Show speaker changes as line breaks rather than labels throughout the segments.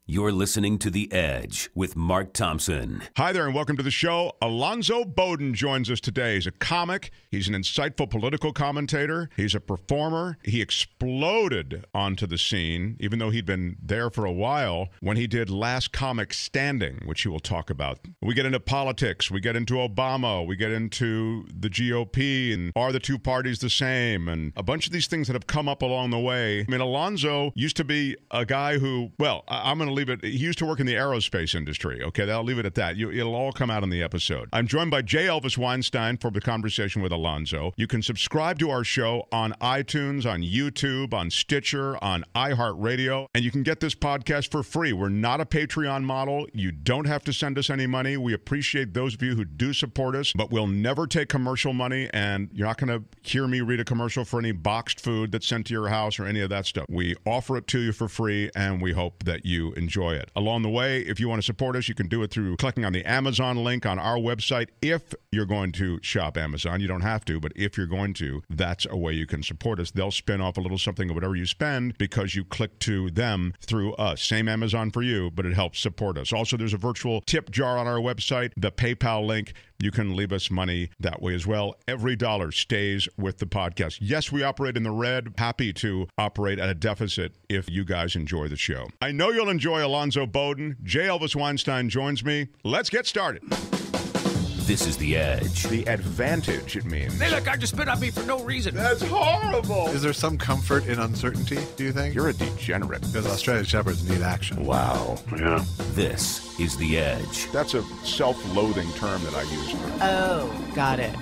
You're listening to The Edge with Mark Thompson.
Hi there and welcome to the show. Alonzo Bodden joins us today. He's a comic. He's an insightful political commentator. He's a performer. He exploded onto the scene, even though he'd been there for a while, when he did Last Comic Standing, which he will talk about. We get into politics. We get into Obama. We get into the GOP and are the two parties the same? And a bunch of these things that have come up along the way. I mean, Alonzo used to be a guy who, well, I'm going to leave it. He used to work in the aerospace industry. Okay, I'll leave it at that. It'll all come out in the episode. I'm joined by J. Elvis Weinstein for the conversation with Alonzo. You can subscribe to our show on iTunes, on YouTube, on Stitcher, on iHeartRadio, and you can get this podcast for free. We're not a Patreon model. You don't have to send us any money. We appreciate those of you who do support us, but we'll never take commercial money, and you're not going to hear me read a commercial for any boxed food that's sent to your house or any of that stuff. We offer it to you for free, and we hope that you enjoy it. Along the way, if you want to support us, you can do it through clicking on the Amazon link on our website. If you're going to shop Amazon, you don't have to, but if you're going to, that's a way you can support us. They'll spin off a little something of whatever you spend because you click to them through us. Same Amazon for you, but it helps support us. Also, there's a virtual tip jar on our website, the PayPal link. You can leave us money that way as well. Every dollar stays with the podcast. Yes, we operate in the red. Happy to operate at a deficit if you guys enjoy the show. I know you'll enjoy Alonzo Bodden. J. Elvis Weinstein joins me. Let's get started.
This is The Edge.
The advantage, it means.
Hey, look, I just spit on me for no reason.
That's horrible.
Is there some comfort in uncertainty, do you think?
You're a degenerate.
Because Australian Shepherds need action.
Wow. Yeah.
This is The Edge.
That's a self-loathing term that I use.
Oh, got it.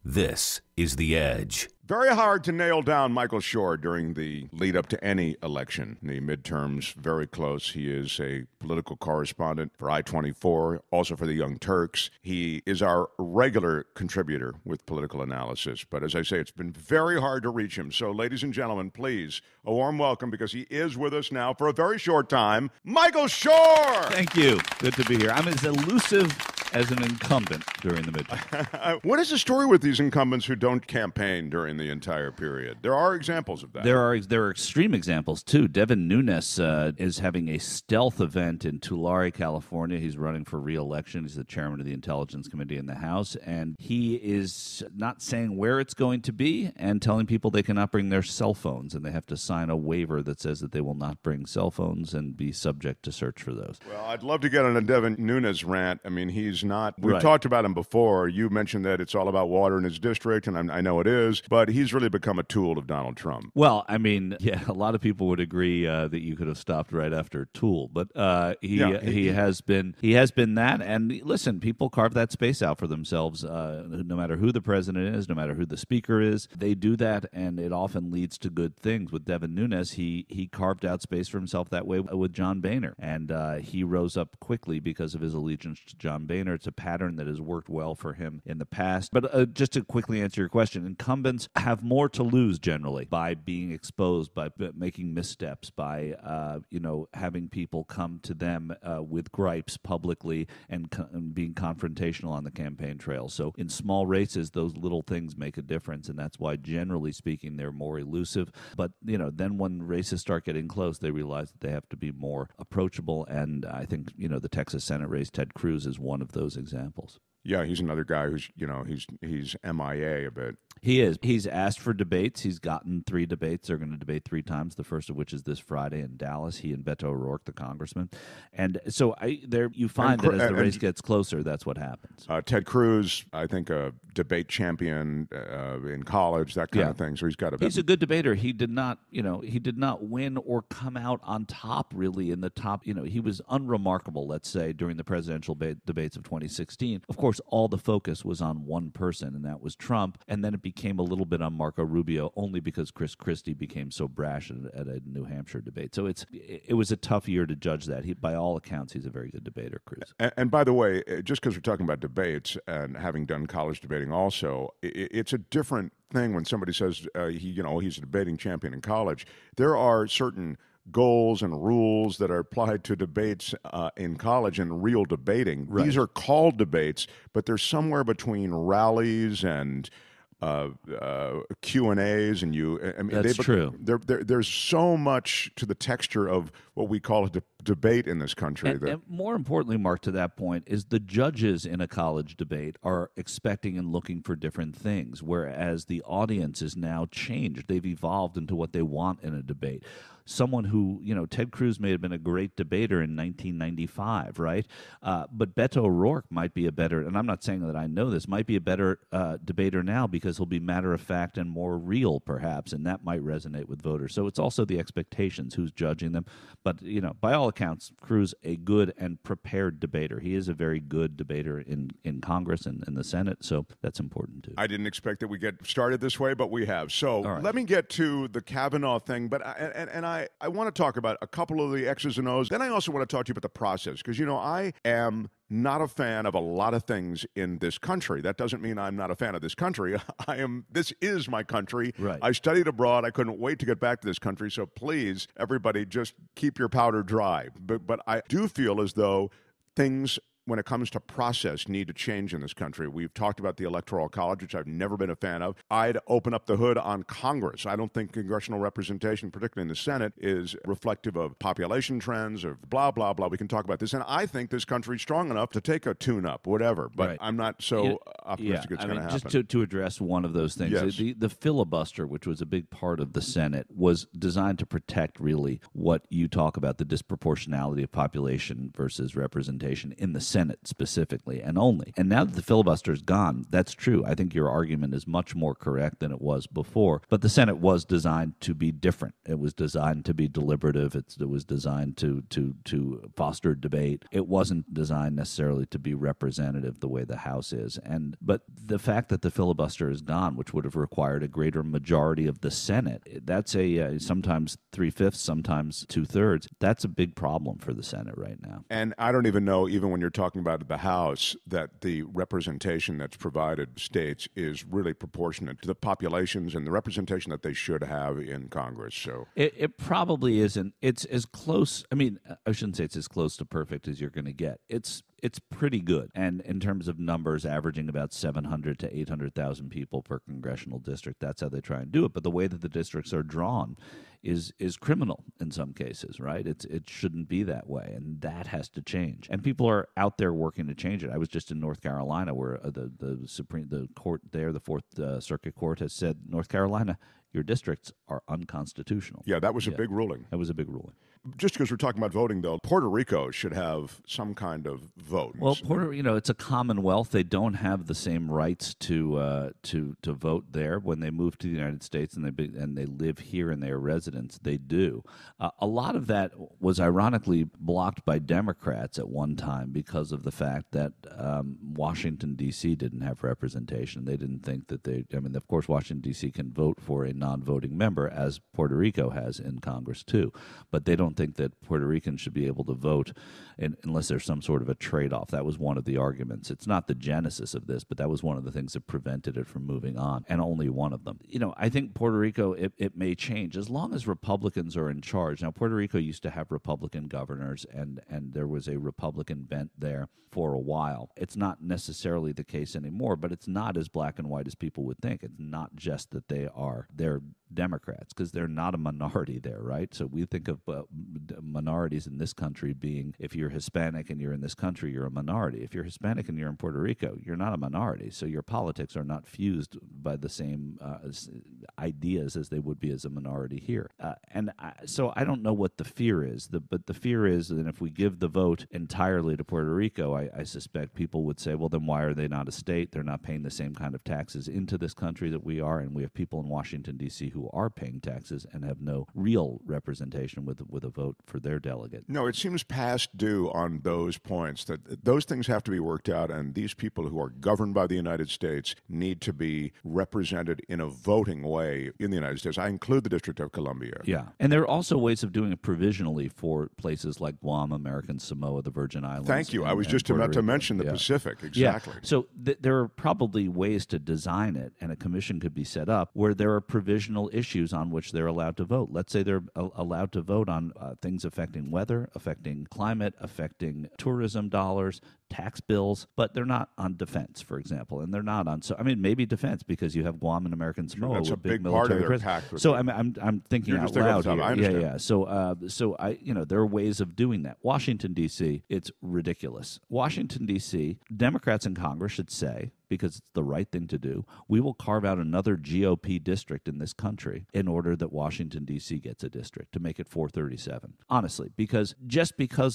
This is The Edge.
Very hard to nail down Michael Shure during the lead up to any election. The midterms, very close. He is a political correspondent for I-24, also for the Young Turks. He is our regular contributor with political analysis. But as I say, it's been very hard to reach him. So, ladies and gentlemen, please, a warm welcome, because he is with us now for a very short time, Michael Shure!
Thank you. Good to be here. I'm as elusive as an incumbent during the midterm.
What is the story with these incumbents who don't campaign during the entire period? There are examples of that.
There are extreme examples, too. Devin Nunes is having a stealth event in Tulare, California. He's running for re-election. He's the chairman of the Intelligence Committee in the House, and he is not saying where it's going to be and telling people they cannot bring their cell phones, and they have to sign a waiver that says that they will not bring cell phones and be subject to search for those.
Well, I'd love to get on a Devin Nunes rant. I mean, he's not... We've
Right.
talked about him before. You mentioned that it's all about water in his district, and I know it is, but he's really become a tool of Donald Trump.
Well, I mean, yeah, a lot of people would agree that you could have stopped right after Tool, but he has been that. And listen, people carve that space out for themselves. No matter who the president is, no matter who the speaker is, they do that, and it often leads to good things. With Devin Nunes, he carved out space for himself that way with John Boehner, and he rose up quickly because of his allegiance to John Boehner. It's a pattern that has worked well for him in the past. But just to quickly answer your question, incumbents have more to lose generally by being exposed, by making missteps, by having people come to them with gripes publicly and being confrontational on the campaign trail. So in small races, those little things make a difference, and that's why, generally speaking, they're more elusive. But then when races start getting close, they realize that they have to be more approachable. And I think the Texas Senate race, Ted Cruz is one of those examples.
Yeah, he's another guy who's, he's MIA a bit.
He is. He's asked for debates. He's gotten 3 debates. They're going to debate 3 times, the first of which is this Friday in Dallas, he and Beto O'Rourke, the congressman. And so you find that as the race gets closer, that's what happens.
Ted Cruz, I think a debate champion in college, that kind of thing. So he's got a...
He's a good debater. He did not win or come out on top, really, in the top. He was unremarkable, let's say, during the presidential debates of 2016. Of course, all the focus was on one person, and that was Trump. And then it became a little bit on Marco Rubio, only because Chris Christie became so brash at a New Hampshire debate. So it was a tough year to judge that. By all accounts, he's a very good debater, Cruz.
And by the way, just because we're talking about debates and having done college debating also, it's a different thing when somebody says he's a debating champion in college. There are certain goals and rules that are applied to debates in college and real debating. Right. These are called debates, but they're somewhere between rallies and Q&As, and
That's true.
There's so much to the texture of what we call a debate in this country.
And more importantly, Mark, to that point, is the judges in a college debate are expecting and looking for different things, whereas the audience is now changed. They've evolved into what they want in a debate. Someone who, Ted Cruz may have been a great debater in 1995, right? But Beto O'Rourke might be a better, and I'm not saying that I know this, might be a better debater now because he'll be matter-of-fact and more real, perhaps, and that might resonate with voters. So it's also the expectations, who's judging them. But, by all accounts, Cruz, a good and prepared debater. He is a very good debater in Congress and in the Senate, so that's important, too.
I didn't expect that we get started this way, but we have. So Let me get to the Kavanaugh thing, but I want to talk about a couple of the X's and O's. Then I also want to talk to you about the process, because, I am not a fan of a lot of things in this country. That doesn't mean I'm not a fan of this country. This is my country.
Right.
I studied abroad. I couldn't wait to get back to this country. So please, everybody, just keep your powder dry. But I do feel as though things, when it comes to process, need to change in this country. We've talked about the Electoral College, which I've never been a fan of. I'd open up the hood on Congress. I don't think congressional representation, particularly in the Senate, is reflective of population trends, of blah, blah, blah. We can talk about this. And I think this country's strong enough to take a tune-up, whatever. But
right.
I'm not so optimistic it's going to happen.
Just to address one of those things,
yes.
the filibuster, which was a big part of the Senate, was designed to protect, really, what you talk about, the disproportionality of population versus representation in the Senate specifically and only. And now that the filibuster is gone, that's true. I think your argument is much more correct than it was before. But the Senate was designed to be different. It was designed to be deliberative. It was designed to foster debate. It wasn't designed necessarily to be representative the way the House is. But the fact that the filibuster is gone, which would have required a greater majority of the Senate, that's sometimes 3/5, sometimes 2/3. That's a big problem for the Senate right now.
And I don't even know, even when you're talking about the House, that the representation that's provided states is really proportionate to the populations and the representation that they should have in Congress. So
it probably isn't. It's as close. I mean, I shouldn't say it's as close to perfect as you're going to get. It's pretty good, and in terms of numbers, averaging about 700 to 800,000 people per congressional district. That's how they try and do it. But the way that the districts are drawn is criminal in some cases, right? It shouldn't be that way, and that has to change. And people are out there working to change it. I was just in North Carolina, where the court there, the Fourth Circuit Court, has said, North Carolina, your districts are unconstitutional.
Yeah, that was a big ruling.
That was a big ruling.
Just because we're talking about voting, though, Puerto Rico should have some kind of vote.
Well, it's a commonwealth. They don't have the same rights to vote there. When they move to the United States and they live here and they are residents, they do. A lot of that was ironically blocked by Democrats at one time because of the fact that Washington, D.C. didn't have representation. They didn't think that of course, Washington, D.C. can vote for a non-voting member, as Puerto Rico has in Congress too, but they don't think that Puerto Ricans should be able to vote unless there's some sort of a trade-off. That was one of the arguments. It's not the genesis of this, but that was one of the things that prevented it from moving on, and only one of them. I think Puerto Rico, it may change as long as Republicans are in charge. Now, Puerto Rico used to have Republican governors, and there was a Republican bent there for a while. It's not necessarily the case anymore, but it's not as black and white as people would think. It's not just that they're Democrats, because they're not a minority there, right? So we think of minorities in this country being, if you're Hispanic and you're in this country, you're a minority. If you're Hispanic and you're in Puerto Rico, you're not a minority. So your politics are not fused by the same ideas as they would be as a minority here. So I don't know what the fear is, but the fear is that if we give the vote entirely to Puerto Rico, I suspect people would say, well, then why are they not a state? They're not paying the same kind of taxes into this country that we are, and we have people in Washington, D.C. who are paying taxes and have no real representation with a vote for their delegate.
No, it seems past due on those points, that those things have to be worked out, and these people who are governed by the United States need to be represented in a voting way in the United States. I include the District of Columbia.
Yeah, and there are also ways of doing it provisionally for places like Guam, American Samoa, the Virgin Islands.
Thank you. I was just about to mention the Pacific. Exactly.
Yeah. So there are probably ways to design it, and a commission could be set up where there are provisional issues on which they're allowed to vote. Let's say they're allowed to vote on things affecting weather, affecting climate, affecting tourism dollars, tax bills, but they're not on defense, for example, and they're not on. So I mean, maybe defense because you have Guam and American Samoa
That's
with
a big part of their pact.
So I'm thinking
You're
out
just thinking
loud
off the top.
here.
I understand.
Yeah. So I there are ways of doing that. Washington D.C. It's ridiculous. Washington D.C. Democrats in Congress should say, because it's the right thing to do, we will carve out another GOP district in this country in order that Washington, D.C. gets a district to make it 437. Honestly, because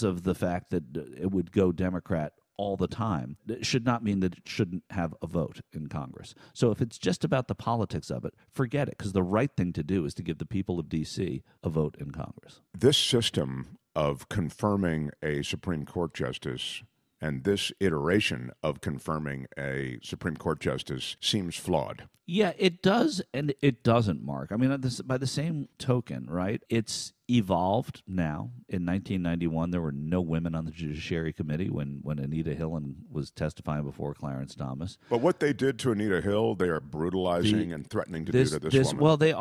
of the fact that it would go Democrat all the time, it should not mean that it shouldn't have a vote in Congress. So if it's just about the politics of it, forget it, because the right thing to do is to give the people of D.C. a vote in Congress.
This system of confirming a Supreme Court justice and this iteration of confirming a Supreme Court justice seems flawed.
Yeah, it does, and it doesn't, Mark. I mean, by the same token, right, it's evolved now. In 1991, there were no women on the Judiciary Committee when Anita Hill was testifying before Clarence Thomas.
But what they did to Anita Hill, they are brutalizing and threatening to do to this woman.
Well, they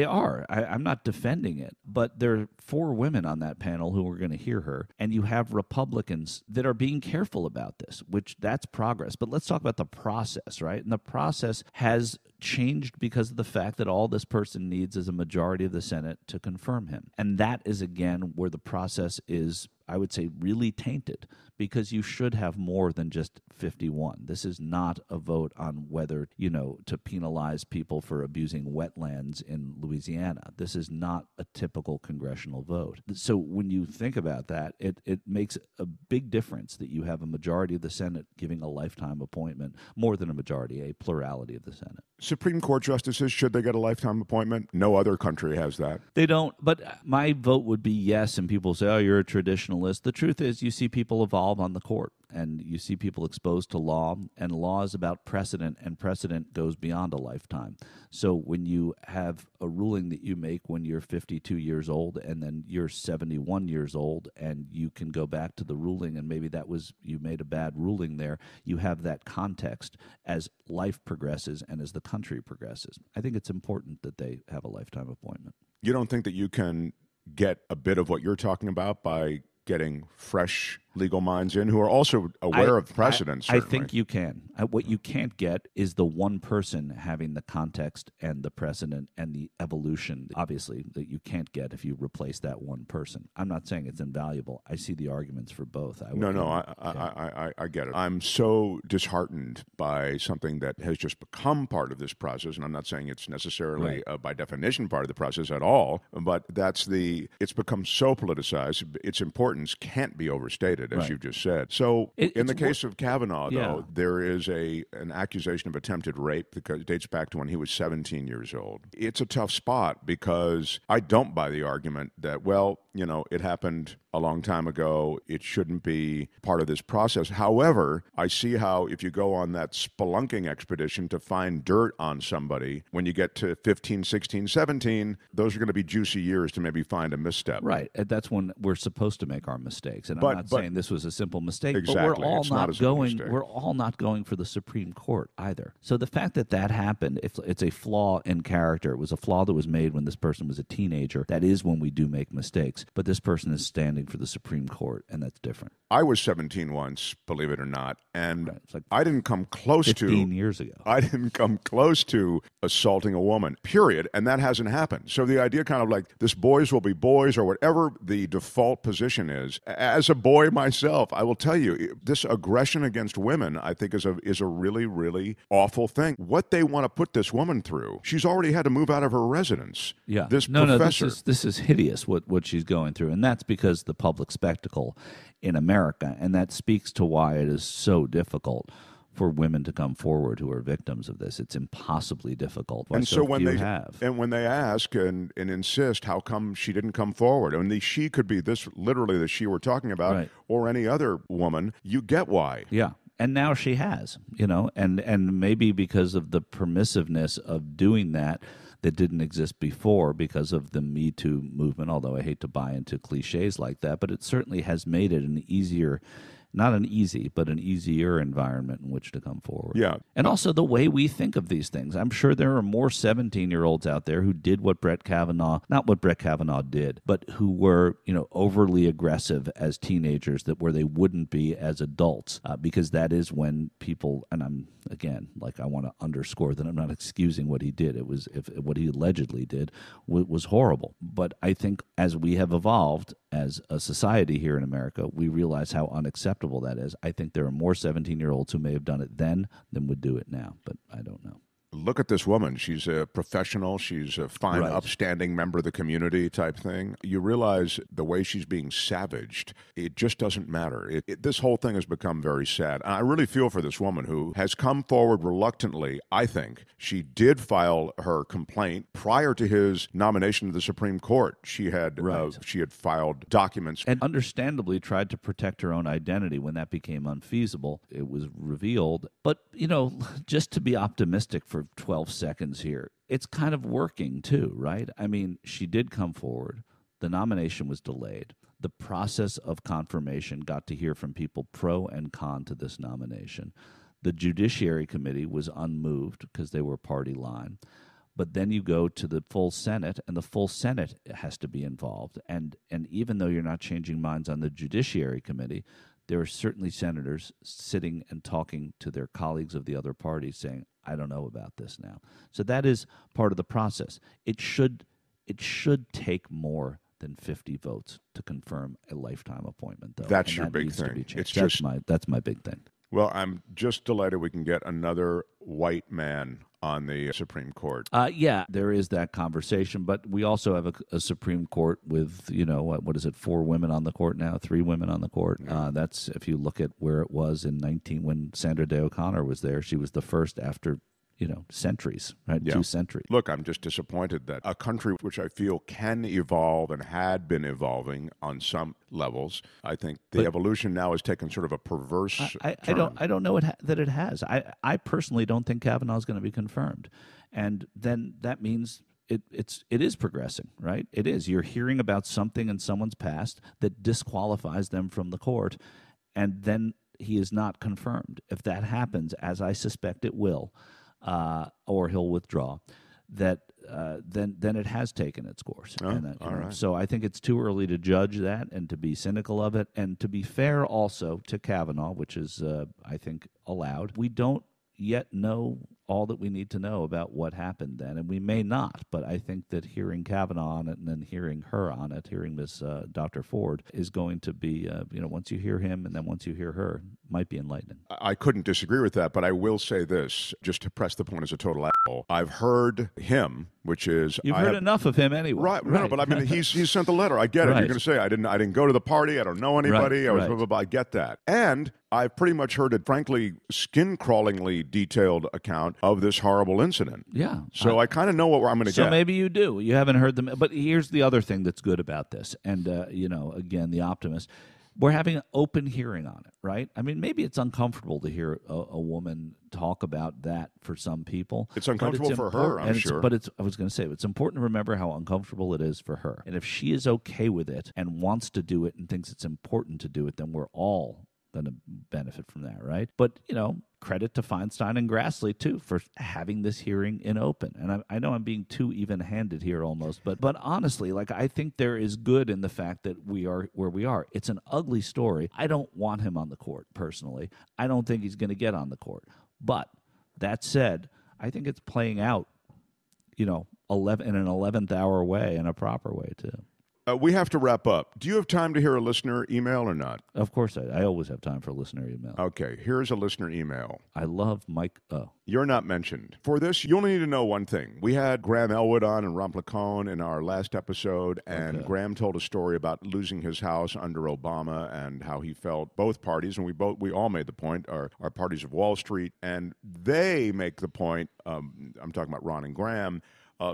are. I'm not defending it, but there are 4 women on that panel who are going to hear her, and you have Republicans that are being careful about this, which that's progress. But let's talk about the process, right? And the process has changed because of the fact that all this person needs is a majority of the Senate to confirm him. And that is, again, where the process is, I would say, really tainted, because you should have more than just 51. This is not a vote on whether, to penalize people for abusing wetlands in Louisiana. This is not a typical congressional vote. So when you think about that, it makes a big difference that you have a majority of the Senate giving a lifetime appointment, more than a majority, a plurality of the Senate.
Supreme Court justices, should they get a lifetime appointment? No other country has that.
They don't, but my vote would be yes, and people say, oh, you're a traditionalist. The truth is you see people evolve on the court, and you see people exposed to law, and law is about precedent, and precedent goes beyond a lifetime. So when you have a ruling that you make when you're 52 years old and then you're 71 years old, and you can go back to the ruling, and maybe you made a bad ruling there, you have that context as life progresses and as the country progresses. I think it's important that they have a lifetime appointment.
You don't think that you can get a bit of what you're talking about by getting fresh legal minds in who are also aware of precedents?
I think you can. What you can't get is the one person having the context and the precedent and the evolution, obviously, that you can't get if you replace that one person. I'm not saying it's invaluable. I see the arguments for both.
I get it. I'm so disheartened by something that has just become part of this process, and I'm not saying it's necessarily by definition part of the process at all, but it's become so politicized. Its importance can't be overstated, as you just said. So in the case of Kavanaugh, though, there is an accusation of attempted rape that dates back to when he was 17 years old. It's a tough spot because I don't buy the argument that, it happened a long time ago. It shouldn't be part of this process. However, I see how if you go on that spelunking expedition to find dirt on somebody, when you get to 15, 16, 17, those are going to be juicy years to maybe find a misstep.
Right. And that's when we're supposed to make our mistakes. And I'm not saying this was a simple mistake,
exactly.
But we're all not going for the Supreme Court either. So the fact that happened, if it's a flaw in character, it was a flaw that was made when this person was a teenager. That is when we do make mistakes. But this person is standing for the Supreme Court, and that's different.
I was 17 once, believe it or not, and I didn't come close
15 years ago.
I didn't come close to assaulting a woman, period, and that hasn't happened. So the idea kind of like this boys will be boys or whatever the default position is. As a boy myself, I will tell you, this aggression against women, I think, is a really, really awful thing. What they want to put this woman through, she's already had to move out of her residence.
Yeah.
Professor.
This is hideous what she's going through, and that's because the public spectacle in America, and that speaks to why it is so difficult for women to come forward who are victims of this. It's impossibly difficult.
When they ask and insist, how come she didn't come forward? I mean, the she could be this literally the she we're talking about, or any other woman. You get why.
Yeah. And now she has, and maybe because of the permissiveness of doing that didn't exist before because of the Me Too movement, although I hate to buy into cliches like that, but it certainly has made it an easier not an easy, but an easier environment in which to come forward.
Yeah.
And also the way we think of these things. I'm sure there are more 17-year-olds out there who did what Brett Kavanaugh, not what Brett Kavanaugh did, but who were, overly aggressive as teenagers where they wouldn't be as adults, because that is when people, and I want to underscore that I'm not excusing what he did. What he allegedly did was horrible. But I think as we have evolved as a society here in America, we realize how unacceptable that is. I think there are more 17-year-olds who may have done it then than would do it now, but I don't know.
Look at this woman. She's a professional. She's a fine, upstanding member of the community type thing. You realize the way she's being savaged, it just doesn't matter. This whole thing has become very sad. And I really feel for this woman who has come forward reluctantly, I think. She did file her complaint prior to his nomination to the Supreme Court. She had filed documents.
And understandably tried to protect her own identity when that became unfeasible. It was revealed. But, just to be optimistic for 12 seconds here, it's kind of working too, right? I mean, she did come forward. The nomination was delayed. The process of confirmation got to hear from people pro and con to this nomination. The Judiciary Committee was unmoved because they were party line. But then you go to the full Senate, and the full Senate has to be involved. And even though you're not changing minds on the Judiciary Committee, there are certainly senators sitting and talking to their colleagues of the other parties saying, I don't know about this now. So that is part of the process. It should take more than 50 votes to confirm a lifetime appointment, though.
That's your big thing.
That's my big thing.
Well, I'm just delighted we can get another white man on the Supreme Court.
Yeah, there is that conversation, but we also have a Supreme Court with, what is it, 4 women on the court now, 3 women on the court. Yeah. That's, if you look at where it was when Sandra Day O'Connor was there, she was the first after centuries, right? Yeah. 2 centuries.
Look, I'm just disappointed that a country which I feel can evolve and had been evolving on some levels, I think the evolution now has taken sort of a perverse turn.
I don't know that it has. I personally don't think Kavanaugh is going to be confirmed. And then that means it is progressing, right? It is. You're hearing about something in someone's past that disqualifies them from the court, and then he is not confirmed. If that happens, as I suspect it will, or he'll withdraw, then it has taken its course.
Right.
So I think it's too early to judge that and to be cynical of it. And to be fair also to Kavanaugh, which is, I think, allowed, we don't yet know all that we need to know about what happened then, and we may not, but I think that hearing Kavanaugh on it and then hearing her on it, hearing Miss Dr. Ford, is going to be, once you hear him and then once you hear her, might be enlightening.
I couldn't disagree with that, but I will say this, just to press the point as a total asshole. I've heard him, which is...
You've heard enough of him anyway.
Right. No, but I mean, he's sent the letter. I get it. You're going to say, I didn't go to the party. I don't know anybody. I was blah, blah, blah. I get that. And I've pretty much heard a, frankly, skin-crawlingly detailed account of this horrible incident.
Yeah.
So I kind of know what I'm going to get.
So maybe you do. You haven't heard them. But here's the other thing that's good about this. And, again, the optimist. We're having an open hearing on it, right? I mean, maybe it's uncomfortable to hear a woman talk about that for some people.
It's uncomfortable for her, I'm sure.
But I was going to say, it's important to remember how uncomfortable it is for her. And if she is okay with it and wants to do it and thinks it's important to do it, then we're all going to benefit from that, right? But, credit to Feinstein and Grassley, too, for having this hearing in open. And I know I'm being too even-handed here almost, but honestly, I think there is good in the fact that we are where we are. It's an ugly story. I don't want him on the court, personally. I don't think he's going to get on the court. But that said, I think it's playing out, in an 11th hour way, in a proper way, too.
We have to wrap up. Do you have time to hear a listener email or not?
Of course I always have time for a listener email.
Okay, here's a listener email.
I love Mike.
You're not mentioned. For this, you only need to know one thing. We had Graham Elwood on and Ron Placone in our last episode, and Graham told a story about losing his house under Obama and how he felt both parties, and we all made the point, are parties of Wall Street, and they make the point, I'm talking about Ron and Graham,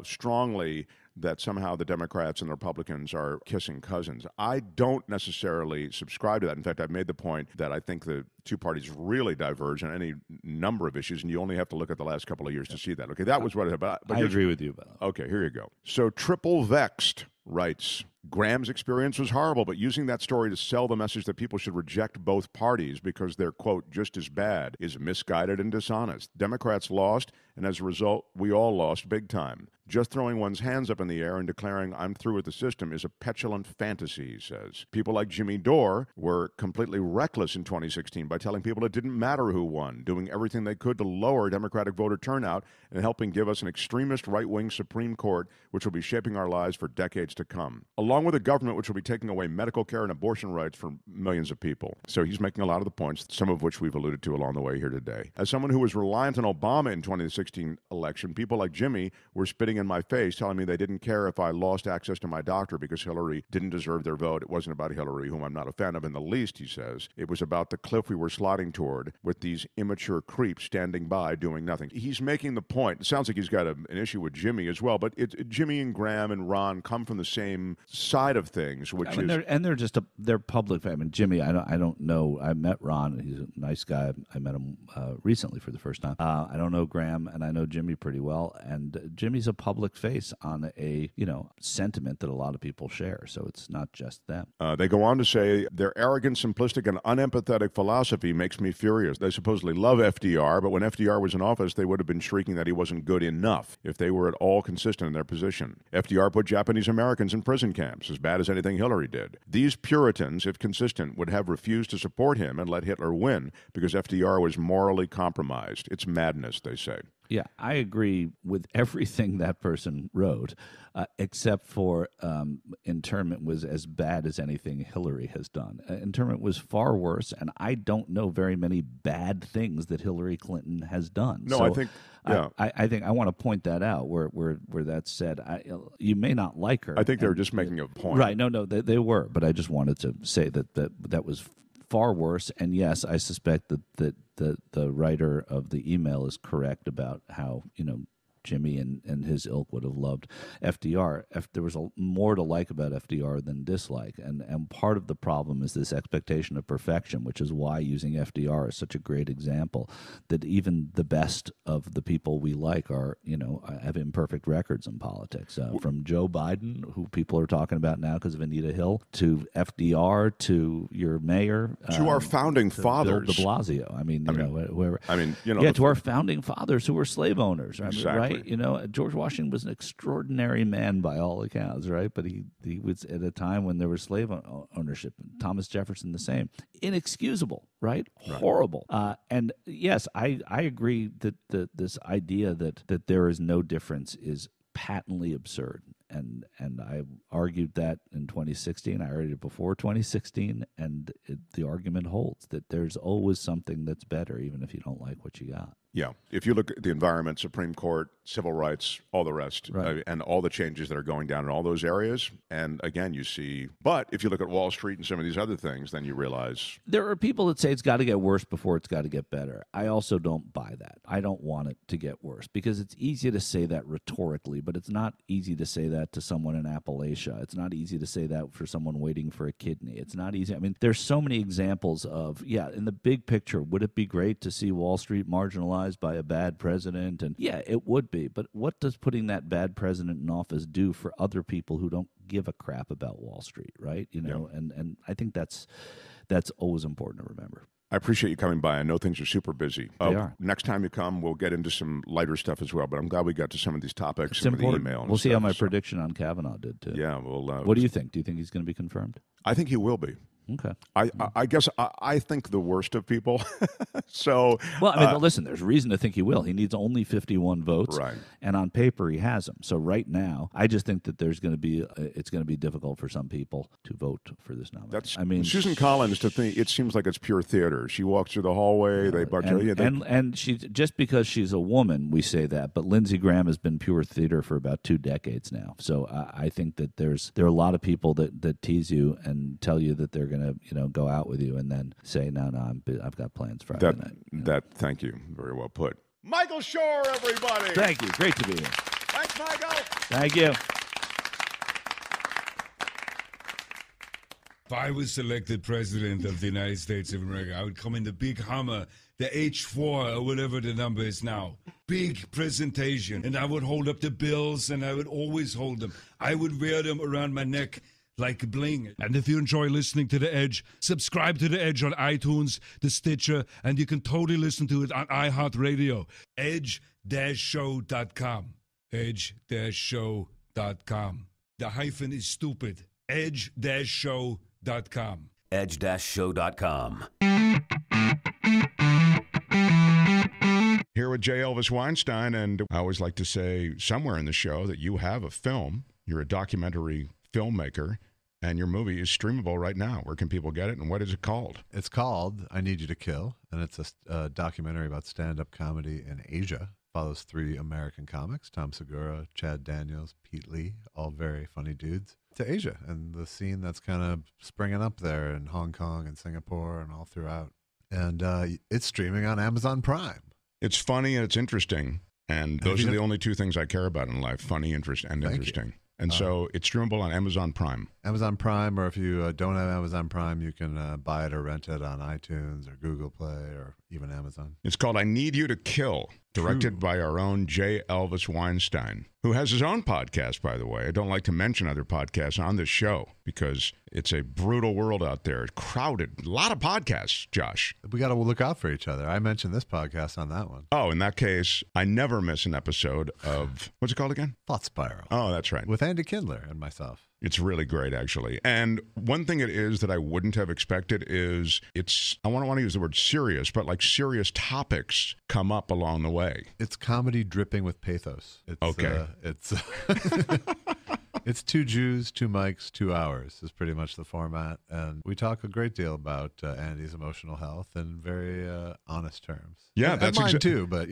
strongly that somehow the Democrats and the Republicans are kissing cousins. I don't necessarily subscribe to that. In fact, I've made the point that I think the two parties really diverge on any number of issues, and you only have to look at the last couple of years to see that. Okay, that was what I said. But
I agree with you about that.
Okay, here you go. So Triple Vexed writes, Graham's experience was horrible, but using that story to sell the message that people should reject both parties because they're, quote, just as bad is misguided and dishonest. Democrats lost, and as a result, we all lost big time. Just throwing one's hands up in the air and declaring I'm through with the system is a petulant fantasy, he says. People like Jimmy Dore were completely reckless in 2016 by telling people it didn't matter who won, doing everything they could to lower Democratic voter turnout and helping give us an extremist right-wing Supreme Court which will be shaping our lives for decades to come, along with a government which will be taking away medical care and abortion rights for millions of people. So he's making a lot of the points, some of which we've alluded to along the way here today. As someone who was reliant on Obama in 2016 election, people like Jimmy were spitting in my face, telling me they didn't care if I lost access to my doctor because Hillary didn't deserve their vote. It wasn't about Hillary, whom I'm not a fan of in the least, he says. It was about the cliff we were sliding toward with these immature creeps standing by doing nothing. He's making the point. It sounds like he's got an issue with Jimmy as well, but Jimmy and Graham and Ron come from the same side of things, which
they're public. I mean, Jimmy, I don't know. I met Ron. He's a nice guy. I met him recently for the first time. I don't know Graham, and I know Jimmy pretty well. And Jimmy's a public face on a sentiment that a lot of people share. So it's not just them.
They go on to say their arrogant, simplistic, and unempathetic philosophy makes me furious. They supposedly love FDR, but when FDR was in office, they would have been shrieking that he wasn't good enough if they were at all consistent in their position. FDR put Japanese Americans in prison camps, as bad as anything Hillary did. These Puritans, if consistent, would have refused to support him and let Hitler win because FDR was morally compromised. It's madness, they say.
Yeah, I agree with everything that person wrote, except for internment was as bad as anything Hillary has done. Internment was far worse, and I don't know very many bad things that Hillary Clinton has done.
No,
so
I think... Yeah.
I think I want to point that out where that's said. You may not like her.
I think they were just making a point.
Right. No, they were. But I just wanted to say that was far worse. And yes, I suspect that the writer of the email is correct about how, Jimmy and his ilk would have loved FDR. There was more to like about FDR than dislike, and part of the problem is this expectation of perfection, which is why using FDR is such a great example. That even the best of the people we like are, have imperfect records in politics. From Joe Biden, who people are talking about now because of Anita Hill, to FDR, to your mayor,
to our founding fathers,
Bill de Blasio. I mean, whoever. To our founding fathers who were slave owners.
Exactly.
Right. George Washington was an extraordinary man by all accounts, right? But he was at a time when there was slave ownership. Thomas Jefferson the same. Inexcusable, right? Horrible. And yes, I agree that this idea that there is no difference is patently absurd. And I argued that in 2016. I argued it before 2016, and the argument holds that there's always something that's better, even if you don't like what you got.
Yeah. If you look at the environment, Supreme Court, civil rights, all the rest,
right.
And all the changes that are going down in all those areas, and again, you see, but if you look at Wall Street and some of these other things, then you realize...
There are people that say it's got to get worse before it's got to get better. I also don't buy that. I don't want it to get worse, because it's easy to say that rhetorically, but it's not easy to say that to someone in Appalachia. It's not easy to say that for someone waiting for a kidney. It's not easy. I mean, there's so many examples of, in the big picture, would it be great to see Wall Street marginalized by a bad president? And yeah, it would be. But what does putting that bad president in office do for other people who don't give a crap about Wall Street, right? And I think that's always important to remember.
I appreciate you coming by. I know things are super busy.
They are.
Next time you come, we'll get into some lighter stuff as well. But I'm glad we got to some of these topics, some of the email.
We'll see how my prediction on Kavanaugh did too.
Yeah. Well,
what do you think? Do you think he's going to be confirmed?
I think he will be.
Okay.
I guess I think the worst of people. So
well, I mean, listen. There's reason to think he will. He needs only 51 votes,
right? And
on paper, he has them. So right now, I just think that it's going to be difficult for some people to vote for this nomination.
Susan Collins. To think, it seems like it's pure theater. She walks through the hallway.
And she just because she's a woman, we say that. But Lindsey Graham has been pure theater for about 2 decades now. So I think that there are a lot of people that tease you and tell you that they're going to go out with you and then say no, I've got plans Friday night.
Thank you, very well put. Michael Shure, everybody.
Thank you, great to be here.
Thanks, Michael.
Thank you.
If I was elected president of the United States of America, I would come in the big Hummer, the H4 or whatever the number is now. Big presentation, and I would hold up the bills, and I would always hold them. I would wear them around my neck like bling. And if you enjoy listening to The Edge, subscribe to The Edge on iTunes, the Stitcher, and you can totally listen to it on iHeartRadio. Edge-show.com. Edge-show.com. The hyphen is stupid. Edge-show.com.
Edge-show.com.
Here with J. Elvis Weinstein, and I always like to say somewhere in the show that you have a film. You're a documentary filmmaker, and your movie is streamable right now. Where can people get it, and what is it called?
It's called I Need You to Kill, and it's a documentary about stand-up comedy in Asia. Follows 3 American comics, Tom Segura, Chad Daniels, Pete Lee, all very funny dudes, to Asia and the scene that's kind of springing up there in Hong Kong and Singapore and all throughout. And it's streaming on Amazon Prime.
It's funny and it's interesting, and those are the only 2 things I care about in life: funny, interesting. And so it's streamable on Amazon Prime.
Amazon Prime, or if you don't have Amazon Prime, you can buy it or rent it on iTunes or Google Play or even Amazon.
It's called I Need You to Kill, directed by our own J. Elvis Weinstein, who has his own podcast, by the way. I don't like to mention other podcasts on this show because it's a brutal world out there. It's crowded. A lot of podcasts, Josh.
We got to look out for each other. I mentioned this podcast on that one.
Oh, in that case, I never miss an episode of, what's it called again?
Thought Spiral.
Oh, that's right.
With Andy Kindler and myself.
It's really great, actually. And one thing it is that I wouldn't have expected is I want to use the word serious, but like serious topics come up along the way.
It's comedy dripping with pathos.
Okay.
It's 2 Jews, 2 mics, 2 hours is pretty much the format. And we talk a great deal about Andy's emotional health in very honest terms.
Yeah,
and
that's
mine too, but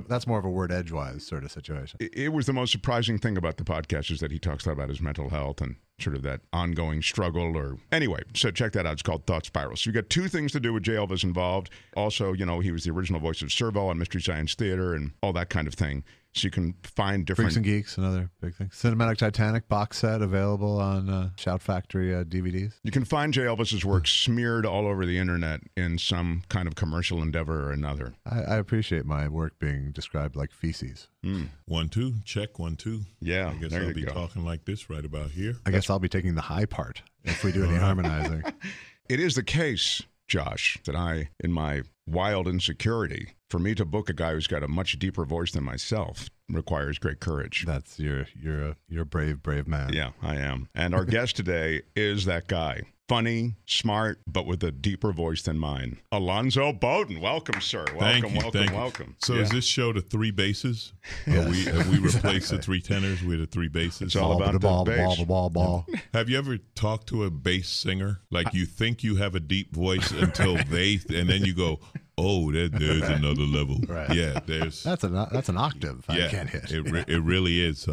that's more of a word edgewise sort of situation.
It was the most surprising thing about the podcast is that he talks a lot about his mental health and sort of that ongoing struggle. Anyway, so check that out. It's called Thought Spiral. So you got 2 things to do with J. Elvis involved. Also, he was the original voice of Servo on Mystery Science Theater and all that kind of thing. So you can find different...
Freaks and Geeks, another big thing. Cinematic Titanic box set available on Shout Factory DVDs.
You can find J. Elvis's work smeared all over the internet in some kind of commercial endeavor or another.
I appreciate my work being described like feces.
1, 2, check 1, 2.
Yeah,
I guess I'll be talking like this right about here.
I guess I'll be taking the high part if we do any harmonizing.
It is the case, Josh, that I, in my wild insecurity, for me to book a guy who's got a much deeper voice than myself requires great courage.
That's you're a brave man.
Yeah, I am. And our guest today is that guy. Funny, smart, but with a deeper voice than mine. Alonzo Bodden. Welcome, sir. Welcome.
So is this show the 3 basses? Yes. Have we replaced the 3 tenors with the 3 basses?
It's all about the bass.
Ball.
Have you ever talked to a bass singer? Like you think you have a deep voice until and then you go, oh, there's another level.
Right.
Yeah, there's
that's an octave. I can't hit.
It really is.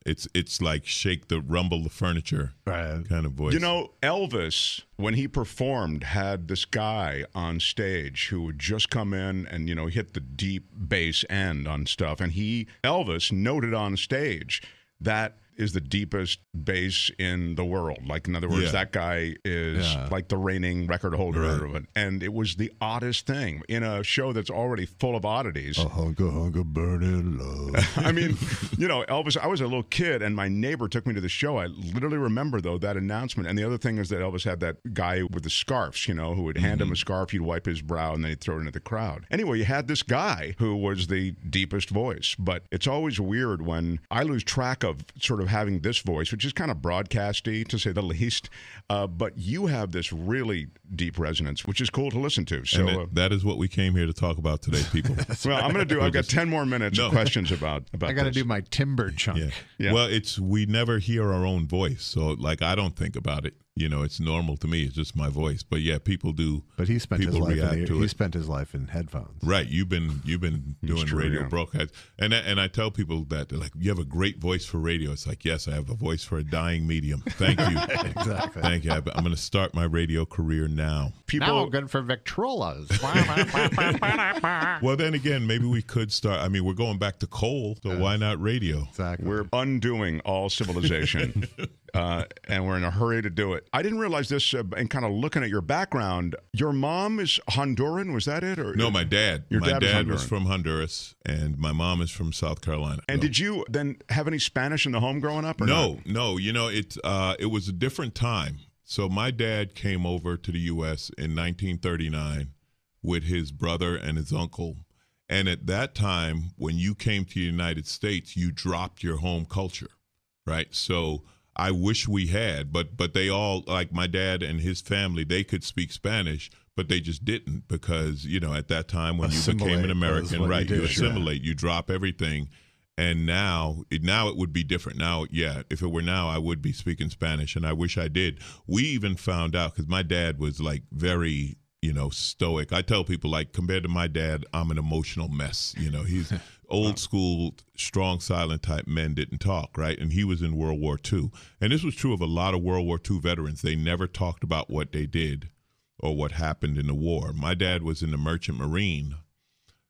It's like shake the rumble the furniture kind of voice.
Elvis, when he performed, had this guy on stage who would just come in and hit the deep bass end on stuff, and Elvis noted on stage that is the deepest bass in the world. Like, in other words, that guy is like the reigning record holder of it. And it was the oddest thing in a show that's already full of oddities.
A hunker burning love.
I mean, Elvis, I was a little kid and my neighbor took me to the show. I literally remember, though, that announcement. And the other thing is that Elvis had that guy with the scarves, who would hand him a scarf, he'd wipe his brow, and then he'd throw it into the crowd. Anyway, you had this guy who was the deepest voice. But it's always weird when I lose track of sort of having this voice, which is kind of broadcasty, to say the least. But you have this really deep resonance, which is cool to listen to. So
that is what we came here to talk about today, people.
Well, I'm going to do. I've got 10 more minutes of questions about.
I got to do my timber chunk.
Yeah.
Well, we never hear our own voice, so I don't think about it. It's normal to me. It's just my voice. But yeah, people do.
But he spent his life in headphones.
Right. You've been doing radio broadcasts, and I tell people that they're like, you have a great voice for radio. It's like, yes, I have a voice for a dying medium. Thank you.
Exactly.
Thank you. I'm going to start my radio career now.
Now good for Victrolas.
Well, then again, maybe we could start. I mean, we're going back to coal, so why not radio?
Exactly.
We're undoing all civilization. and we're in a hurry to do it. I didn't realize this, and kind of looking at your background, your mom is Honduran, was that it? Or
no, my dad.
Your
my
dad
was from Honduras, and my mom is from South Carolina.
And did you then have any Spanish in the home growing up? Or
no,
not?
no. You know, it was a different time. So my dad came over to the U.S. in 1939 with his brother and his uncle. And at that time, when you came to the United States, you dropped your home culture, right? So I wish we had, but they all, like my dad and his family, they could speak Spanish, but they just didn't because, you know, at that time when you became an American, right, you assimilate, you drop everything. And now it would be different. Now, yeah, if it were now, I would be speaking Spanish, and I wish I did. We even found out, because my dad was like very, you know, stoic. I tell people, like, compared to my dad, I'm an emotional mess. You know, he's old school, strong, silent type men didn't talk, right? And he was in World War II. And this was true of a lot of World War II veterans. They never talked about what they did or what happened in the war. My dad was in the Merchant Marine,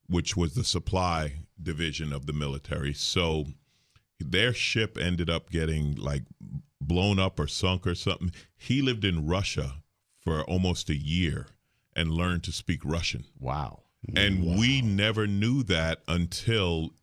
which was the supply division of the military. So their ship ended up getting like blown up or sunk or something. He lived in Russia for almost a year and learned to speak Russian.
Wow.
And we never knew that until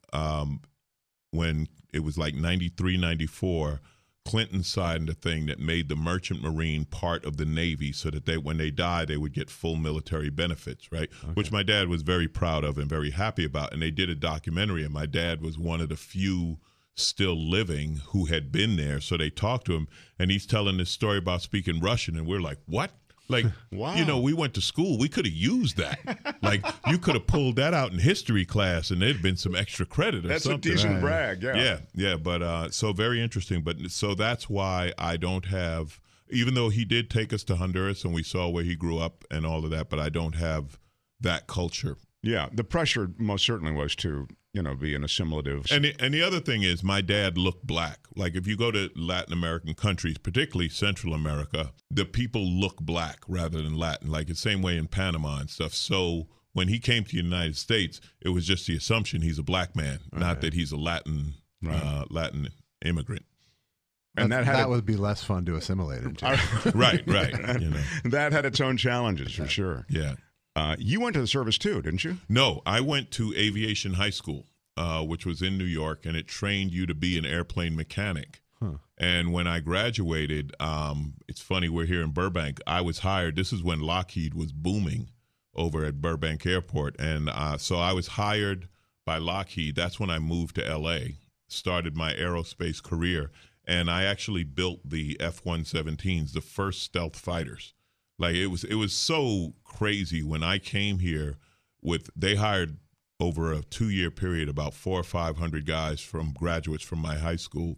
when it was like 93, 94, Clinton signed a thing that made the Merchant Marine part of the Navy so that when they die, they would get full military benefits, right? Okay. Which my dad was very proud of and very happy about. And they did a documentary, and my dad was one of the few still living who had been there. So they talked to him, and he's telling this story about speaking Russian, and we're like, what? Like, wow. You know, we went to school. We could have used that. Like, you could have pulled that out in history class, and there'd been some extra credit or something.
That's a decent brag, yeah.
Yeah. But so very interesting. But so that's why I don't have, even though he did take us to Honduras and we saw where he grew up and all of that, but I don't have that culture.
Yeah, the pressure most certainly was to, you know, be an assimilative.
And the other thing is, my dad looked black. Like, if you go to Latin American countries, particularly Central America, the people look black rather than Latin. Like, the same way in Panama and stuff. So when he came to the United States, it was just the assumption he's a black man, not that he's a Latin Latin immigrant.
And that would be less fun to assimilate into.
Right. You know,
that had its own challenges for sure.
Yeah.
You went to the service too, didn't you?
No, I went to Aviation High School, which was in New York, and it trained you to be an airplane mechanic. Huh. And when I graduated, it's funny, we're here in Burbank. I was hired. This is when Lockheed was booming over at Burbank Airport. And so I was hired by Lockheed. That's when I moved to L.A., started my aerospace career. And I actually built the F-117s, the first stealth fighters. Like, it was so crazy when I came here they hired over a 2-year period about 400 or 500 guys from graduates from my high school.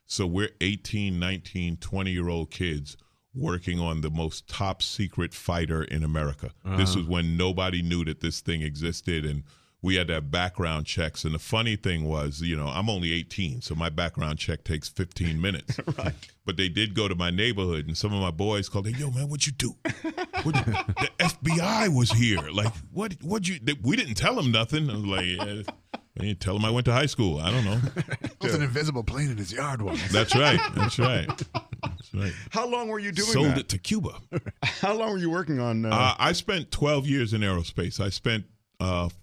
So we're 18, 19, 20-year-old kids working on the most top secret fighter in America. Uh-huh. This was when nobody knew that this thing existed, and we had to have background checks. And the funny thing was, you know, I'm only 18, so my background check takes 15 minutes. Right. But they did go to my neighborhood, and some of my boys called, "Hey, yo, man, what'd you do? The FBI was here. Like, what'd you, we didn't tell them nothing." I was like, yeah, I didn't tell him I went to high school. I don't know.
There's an invisible plane in his yard once.
That's right.
How long were you doing
Sold
that?
it to Cuba.
How long were you working on?
I spent 12 years in aerospace. I spent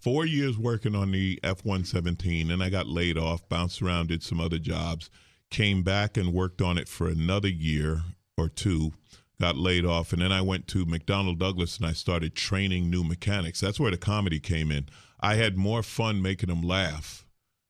4 years working on the F-117, and I got laid off, bounced around, did some other jobs, came back and worked on it for another year or two, got laid off, and then I went to McDonnell Douglas and I started training new mechanics. That's where the comedy came in. I had more fun making them laugh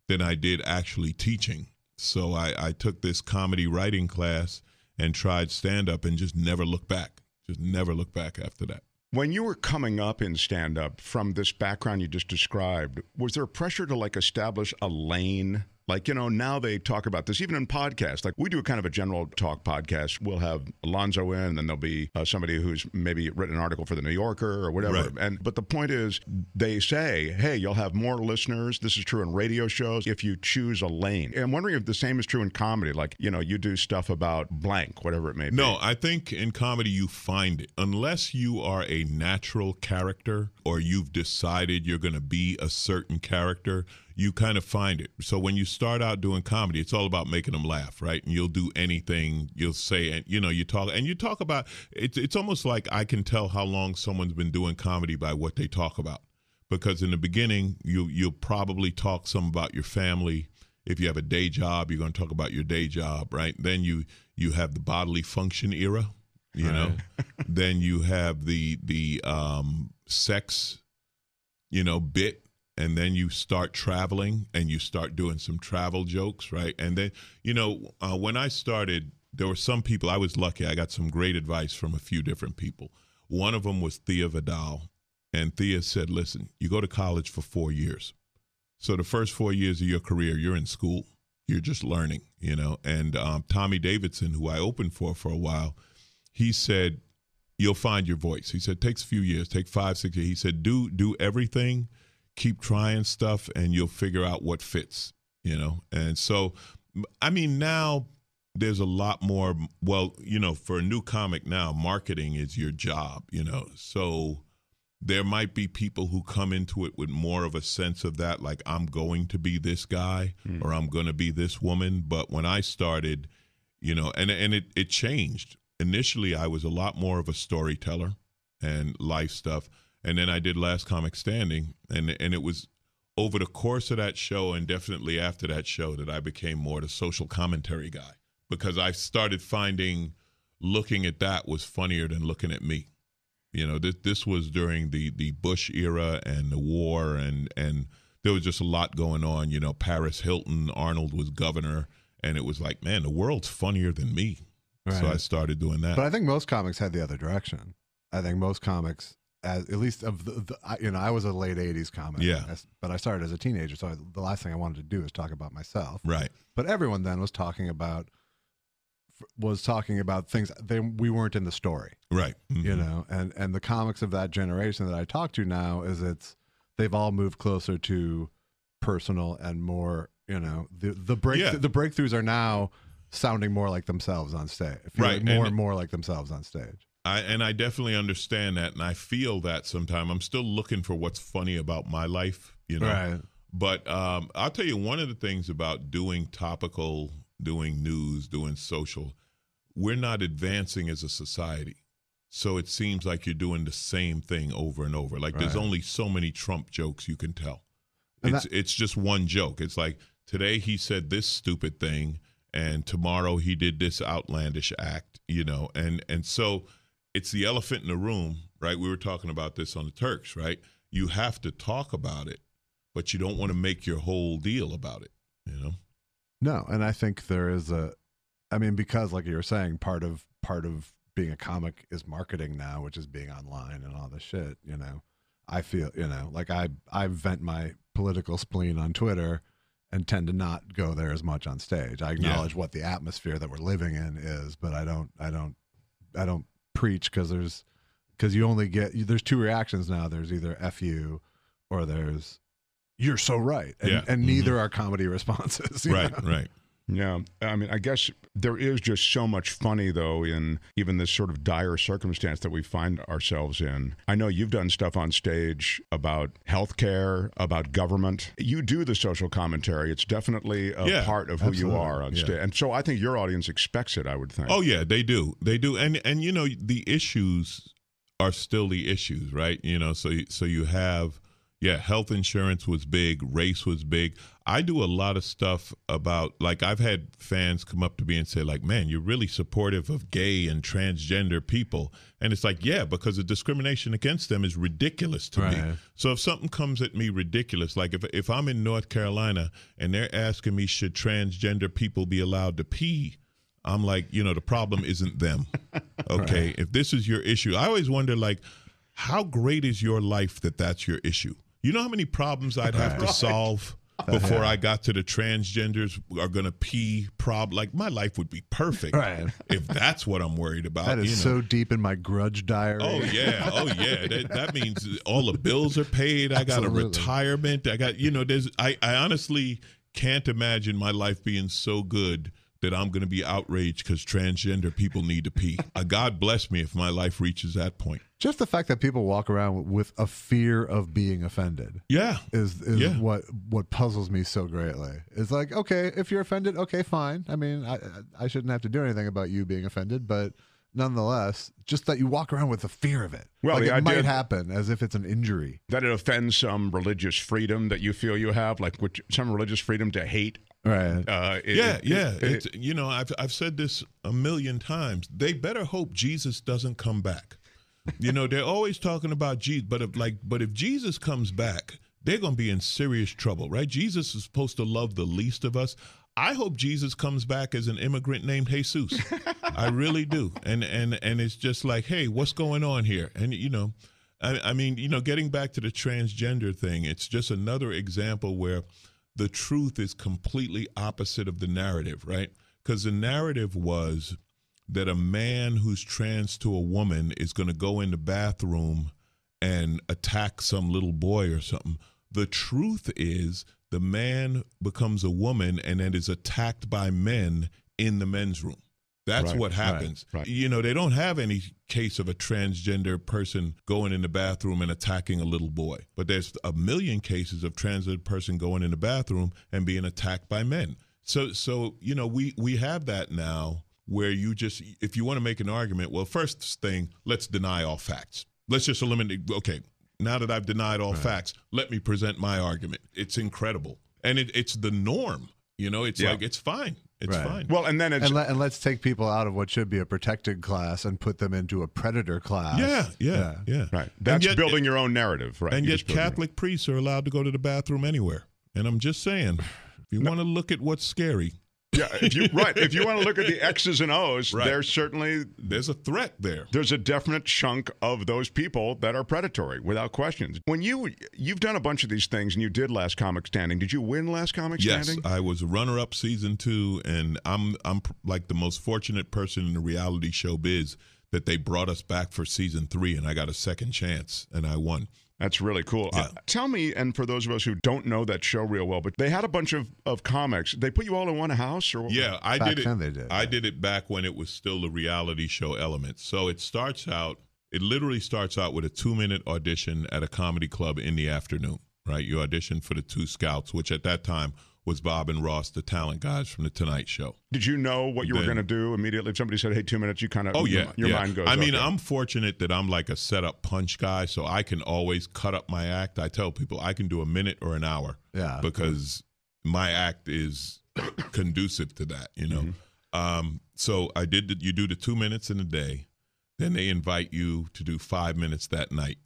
than I did actually teaching. So I took this comedy writing class and tried stand-up and just never looked back. Just never looked back after that.
When you were coming up in stand-up from this background you just described, was there pressure to like establish a lane? Like, you know, now they talk about this even in podcasts. Like, we do a kind of a general talk podcast. We'll have Alonzo in, and then there'll be somebody who's maybe written an article for the New Yorker or whatever. Right. But the point is, they say, hey, you'll have more listeners. This is true in radio shows if you choose a lane. And I'm wondering if the same is true in comedy. Like, you know, you do stuff about blank, whatever it may be.
No, I think in comedy you find it. Unless you are a natural character or you've decided you're going to be a certain character, you kind of find it. So when you start out doing comedy, it's all about making them laugh, right? And you'll do anything, you'll say, and you talk about, it's almost like I can tell how long someone's been doing comedy by what they talk about. Because in the beginning, you'll probably talk some about your family. If you have a day job, you're going to talk about your day job, right? Then you have the bodily function era, you know. Then you have the sex, bit. And then you start traveling and you start doing some travel jokes, right? And then, when I started, there were some people, I was lucky. I got some great advice from a few different people. One of them was Thea Vidal. And Thea said, listen, you go to college for 4 years. So the first 4 years of your career, you're in school. You're just learning, And Tommy Davidson, who I opened for a while, he said, you'll find your voice. He said, it takes a few years, take 5, 6 years. He said, do everything. Keep trying stuff and you'll figure out what fits, And so, now there's a lot more, for a new comic now, marketing is your job, So there might be people who come into it with more of a sense of that, like I'm going to be this guy or I'm going to be this woman. But when I started, and it changed. Initially, I was a lot more of a storyteller and life stuff. And then I did Last Comic Standing, and it was over the course of that show and definitely after that show that I became more the social commentary guy, because I started finding looking at that was funnier than looking at me. This was during the Bush era and the war, and there was just a lot going on. Paris Hilton, Arnold was governor, and it was like, man, the world's funnier than me. Right. So I started doing that.
But I think most comics had the other direction. I think most comics, at least of I was a late 80s comic.
Yeah.
But I started as a teenager, so the last thing I wanted to do was talk about myself.
Right.
But everyone then was talking about things we weren't in the story.
Right. Mm-hmm.
And the comics of that generation that I talk to now they've all moved closer to personal and more, the breakthroughs are now sounding more like themselves on stage.
Right.
More and more like themselves on stage.
I definitely understand that, and I feel that sometimes. I'm still looking for what's funny about my life,
Right.
But I'll tell you, one of the things about doing topical, doing news, doing social, we're not advancing as a society. So it seems like you're doing the same thing over and over. Like there's only so many Trump jokes you can tell. It's just one joke. It's like today he said this stupid thing, and tomorrow he did this outlandish act, and so it's the elephant in the room, right? We were talking about this on the Turks, right? You have to talk about it, but you don't want to make your whole deal about it,
No, and I think there is because like you were saying, part of being a comic is marketing now, which is being online and all this shit, I feel, like I vent my political spleen on Twitter and tend to not go there as much on stage. I acknowledge what the atmosphere that we're living in is, but I don't preach because you only there's two reactions now. There's either F you or there's you're so right. And neither are comedy responses.
Right.
Yeah. I guess there is just so much funny, though, in even this sort of dire circumstance that we find ourselves in. I know you've done stuff on stage about healthcare, about government. You do the social commentary. It's definitely a part of who you are on stage. And so I think your audience expects it, I would think.
Oh, yeah, they do. They do. And the issues are still the issues, right? So you have... Yeah, health insurance was big. Race was big. I do a lot of stuff about, like, I've had fans come up to me and say, like, man, you're really supportive of gay and transgender people. And it's like, yeah, because the discrimination against them is ridiculous to me. So if something comes at me ridiculous, like if I'm in North Carolina and they're asking me, should transgender people be allowed to pee? I'm like, the problem isn't them. Okay, if this is your issue, I always wonder, like, how great is your life that that's your issue? You know how many problems I'd have to solve before I got to the transgenders are going to pee problem? Like, my life would be perfect if that's what I'm worried about.
That is so deep in my grudge diary.
Oh, yeah. That means all the bills are paid. I got a retirement. I got, I honestly can't imagine my life being so good that I'm going to be outraged because transgender people need to pee. God bless me if my life reaches that point.
Just the fact that people walk around with a fear of being offended, is what puzzles me so greatly. It's like, okay, if you're offended, okay, fine. I mean, I shouldn't have to do anything about you being offended, but nonetheless, just that you walk around with the fear of it.
Well,
like
the
it might
idea
happen as if it's an injury.
that it offends some religious freedom that you feel you have, like some religious freedom to hate.
Right.
It's, you know, I've said this a million times. They better hope Jesus doesn't come back. You know, they're always talking about Jesus, but if Jesus comes back, they're going to be in serious trouble, right? Jesus is supposed to love the least of us. I hope Jesus comes back as an immigrant named Jesus. I really do. And it's just like, hey, what's going on here? And, you know, I mean, you know, getting back to the transgender thing, it's just another example where the truth is completely opposite of the narrative, right? Because the narrative was that a man who's trans to a woman is going to go in the bathroom and attack some little boy or something. The truth is the man becomes a woman and then is attacked by men in the men's room. That's what happens.
Right.
You know, they don't have any case of a transgender person going in the bathroom and attacking a little boy. But there's a million cases of transgender person going in the bathroom and being attacked by men. So you know, we have that now where you just, if you want to make an argument, well, first thing, let's deny all facts. Let's just eliminate, okay, now that I've denied all facts, let me present my argument. It's incredible. And it's the norm. You know, it's like, it's fine. It's fine.
Well, and then it's...
And let's take people out of what should be a protected class and put them into a predator class.
Yeah.
Right. That's building your own narrative, right?
And yet Catholic priests are allowed to go to the bathroom anywhere. And I'm just saying, if you want to look at what's scary...
Yeah, if you want to look at the X's and O's, there's
a threat there.
There's a definite chunk of those people that are predatory, without questions. When you've done a bunch of these things, and you did Last Comic Standing. Did you win Last Comic Standing?
Yes, I was runner-up season 2, and I'm like the most fortunate person in the reality show biz that they brought us back for season 3, and I got a second chance, and I won.
That's really cool.
Yeah.
Tell me, and for those of us who don't know that show real well, but they had a bunch of comics. They put you all in one house? Or
yeah, I
back
did it.
Then they did.
I did it back when it was still a reality show element. So it literally starts out with a 2-minute audition at a comedy club in the afternoon, right? You audition for the 2 scouts, which at that time was Bob and Ross, the talent guys from The Tonight Show.
Did you know what you were going to do immediately? If somebody said, hey, 2 minutes, you kind of, your mind goes,
I mean,
okay.
I'm fortunate that I'm like a setup punch guy, so I can always cut up my act. I tell people I can do a minute or an hour because my act is conducive to that, you know. Mm-hmm. So I did you do the 2 minutes in a day, then they invite you to do 5 minutes that night.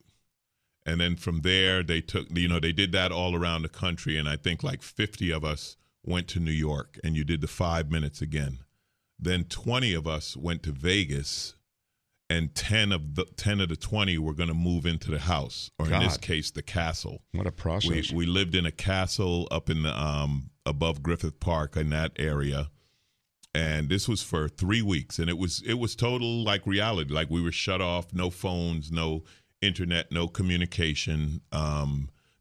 And then from there, they did that all around the country. And I think like 50 of us went to New York, and you did the 5 minutes again. Then 20 of us went to Vegas, and 10 of the 20 were going to move into the house, or in this case, the castle. What
a process.
We lived in a castle up in the above Griffith Park in that area. And this was for 3 weeks. And it was total like reality. Like we were shut off, no phones, no internet, no communication.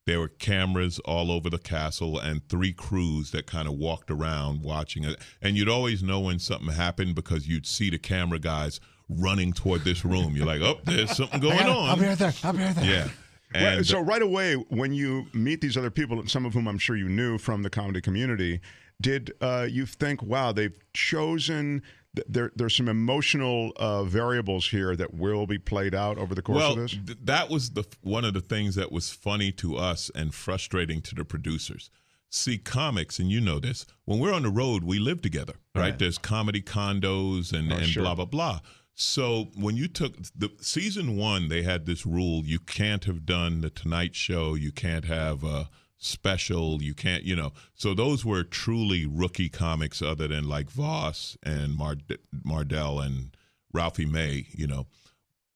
There were cameras all over the castle and 3 crews that kind of walked around watching it. And you'd always know when something happened because you'd see the camera guys running toward this room. You're like, oh, there's something going on.
I'll be right there.
Yeah. And
so right away, when you meet these other people, some of whom I'm sure you knew from the comedy community, did you think, wow, they've chosen... There's some emotional variables here that will be played out over the course of this?
That was one of the things that was funny to us and frustrating to the producers. See, comics, and you know this, when we're on the road, we live together, right? There's comedy condos and blah, blah, blah. So when you took season 1, they had this rule, you can't have done the Tonight Show, you can't have special, you can't, so those were truly rookie comics other than like Voss and Mardell and Ralphie May,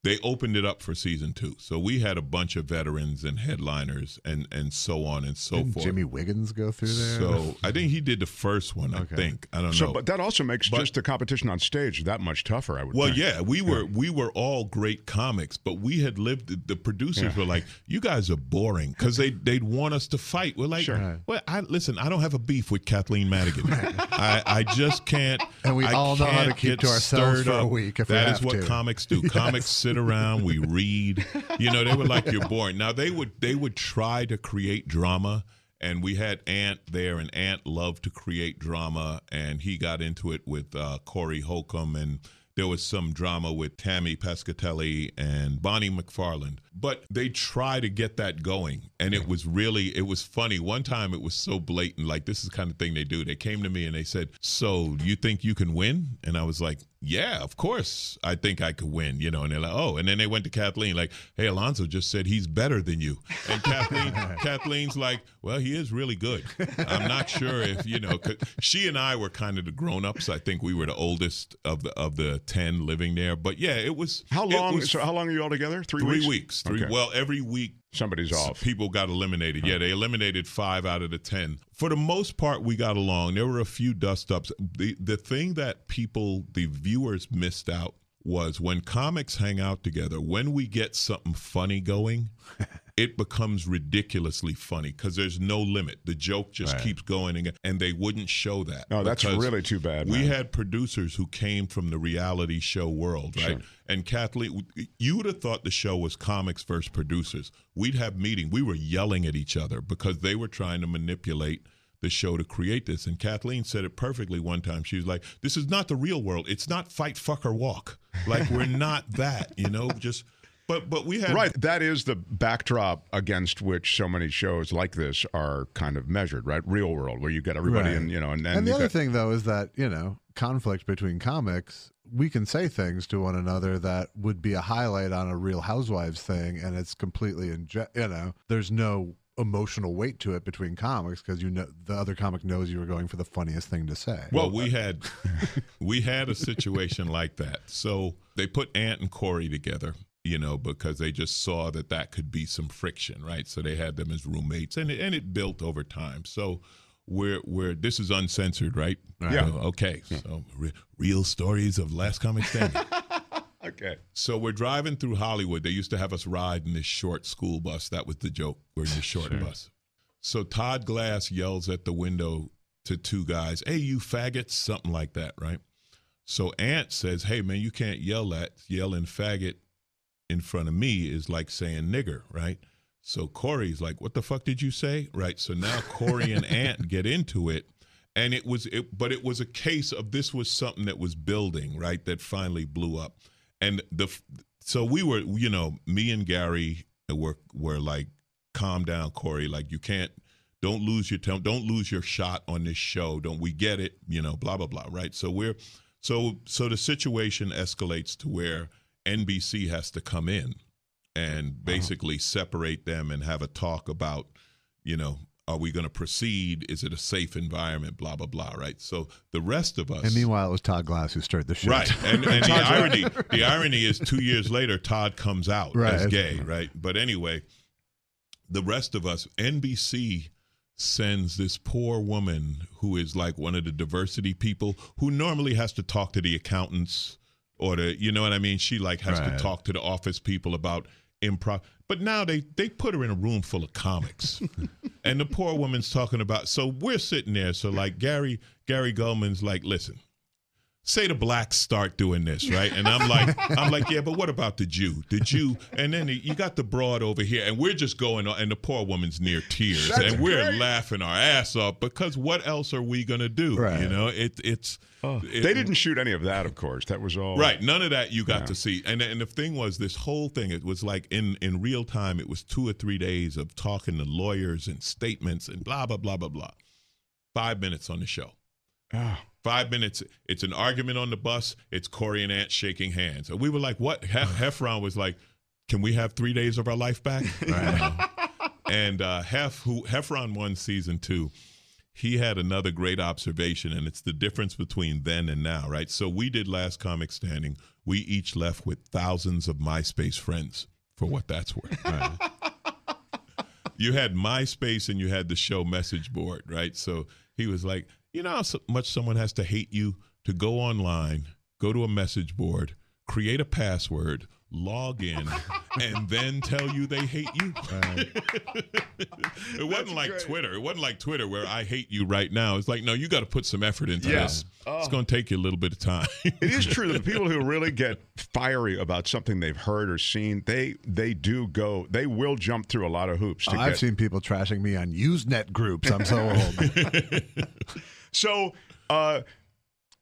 they opened it up for season 2. So we had a bunch of veterans and headliners and so on and so
Didn't
forth.
Jimmy Wiggins go through there?
So I think he did the first one, I think. I don't know.
But that also makes just the competition on stage that much tougher, I would
Well,
think.
yeah, we were all great comics, but we had lived, the producers were like, you guys are boring, because they'd want us to fight. We're like, well, listen, I don't have a beef with Kathleen Madigan. I just can't.
And we all know how to keep to ourselves for a week if we
That
have
is what
to.
comics do. Comics sit around, we read. You know, they were like, you're boring. Now, they would try to create drama, and we had Ant there, and Ant loved to create drama, and he got into it with Corey Holcomb, and there was some drama with Tammy Pescatelli and Bonnie McFarland. But they try to get that going, and it was funny. One time it was so blatant, like this is the kind of thing they do. They came to me and they said, so you think you can win? And I was like, yeah, of course I think I could win, you know. And they're like, oh. And then they went to Kathleen like, hey, Alonzo just said he's better than you. And Kathleen's like, well, he is really good. I'm not sure if, you know, 'cause she and I were kind of the grown-ups. I think we were the oldest of the 10 living there. But yeah, it was.
How long are you all together? 3 weeks?
3 weeks.
Okay.
Well, every week
somebody's off.
People got eliminated. Yeah, they eliminated 5 out of the 10. For the most part, we got along. There were a few dust-ups. The thing that the viewers missed out was when comics hang out together, when we get something funny going, it becomes ridiculously funny because there's no limit. The joke just keeps going, and they wouldn't show that.
No, that's really too bad, man.
We had producers who came from the reality show world, right?
Sure.
And Kathleen, you would have thought the show was comics versus producers. We'd have meetings. We were yelling at each other because they were trying to manipulate the show to create this. And Kathleen said it perfectly one time. She was like, this is not the real world. It's not fight, fuck, or walk. Like, we're not that, you know, just... But we had...
Right. That is the backdrop against which so many shows like this are kind of measured, right? Real world, where you get everybody in, you know... And
the other thing, though, is that, you know, conflict between comics, we can say things to one another that would be a highlight on a Real Housewives thing, and it's completely, you know, there's no emotional weight to it between comics because, you know, the other comic knows you were going for the funniest thing to say.
Well, we had a situation like that. So they put Ant and Corey together, you know, because they just saw that could be some friction, right? So they had them as roommates, and it built over time. So we're this is uncensored, right?
Yeah.
Okay. So real stories of Last Comic Standing.
Okay.
So we're driving through Hollywood. They used to have us ride in this short school bus. That was the joke. We're in the short bus. So Todd Glass yells at the window to 2 guys, hey, you faggots, something like that, right? So Ant says, hey, man, you can't yelling faggot in front of me is like saying nigger, right? So Corey's like, what the fuck did you say? Right. So now Corey and Ant get into it. And it was a case of this was something that was building, right? That finally blew up. And so we were, you know, me and Gary were like, calm down, Corey. Like, don't lose your tone. Don't lose your shot on this show. We get it, you know, blah, blah, blah. Right. So so the situation escalates to where NBC has to come in and basically separate them and have a talk about, you know, are we going to proceed? Is it a safe environment? Blah, blah, blah, right? So the rest of us...
And meanwhile, it was Todd Glass who stirred the shit.
Right. And the irony is 2 years later, Todd comes out as gay, right? But anyway, the rest of us, NBC sends this poor woman who is like one of the diversity people who normally has to talk to the accountants or you know what I mean? She like has to talk to the office people about improv. But now they put her in a room full of comics. And the poor woman's talking about, so we're sitting there. So like Gary Goldman's like, listen, say the blacks start doing this, right? And I'm like, yeah, but what about the Jew? And then you got the broad over here, and we're just going on, and the poor woman's near tears.
That's
and we're
great.
Laughing our ass off because what else are we going to do?
Right.
You know,
they didn't shoot any of that, of course. That was all...
Right. None of that you got to see. And the thing was, this whole thing, it was like in real time, it was 2 or 3 days of talking to lawyers and statements and blah, blah, blah, blah, blah. 5 minutes on the show. 5 minutes. It's an argument on the bus. It's Corey and Ant shaking hands. And we were like, what? Heffron was like, can we have 3 days of our life back? Right. And Heffron won season 2. he had another great observation, and it's the difference between then and now, right? So we did Last Comic Standing. We each left with thousands of MySpace friends, for what that's worth. Right? You had MySpace and you had the show message board, right? So he was like, you know how much someone has to hate you to go online, go to a message board, create a password, log in, and then tell you they hate you? It wasn't like great. Twitter. It wasn't like Twitter where I hate you right now. It's like, no, you got to put some effort into this. It's going to take you a little bit of time.
It is true that the people who really get fiery about something they've heard or seen, they will jump through a lot of hoops.
I've seen people trashing me on Usenet groups. I'm so old.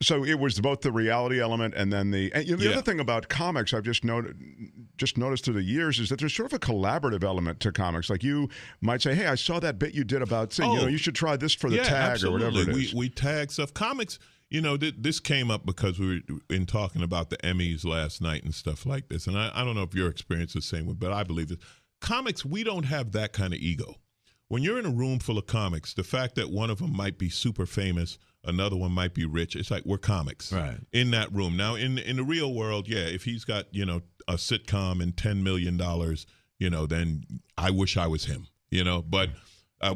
So it was both the reality element and then the other thing about comics I've just noticed through the years is that there's sort of a collaborative element to comics. Like you might say, hey, I saw that bit you did about you should try this for the tag
absolutely.
Or whatever it is.
We tag stuff. Comics, this came up because we were in talking about the Emmys last night and stuff like this. And I don't know if your experience is the same, but I believe that comics, we don't have that kind of ego. When you're in a room full of comics, the fact that one of them might be super famous, another one might be rich, it's like we're comics in that room. Now, in the real world, if he's got, a sitcom and $10 million, then I wish I was him, but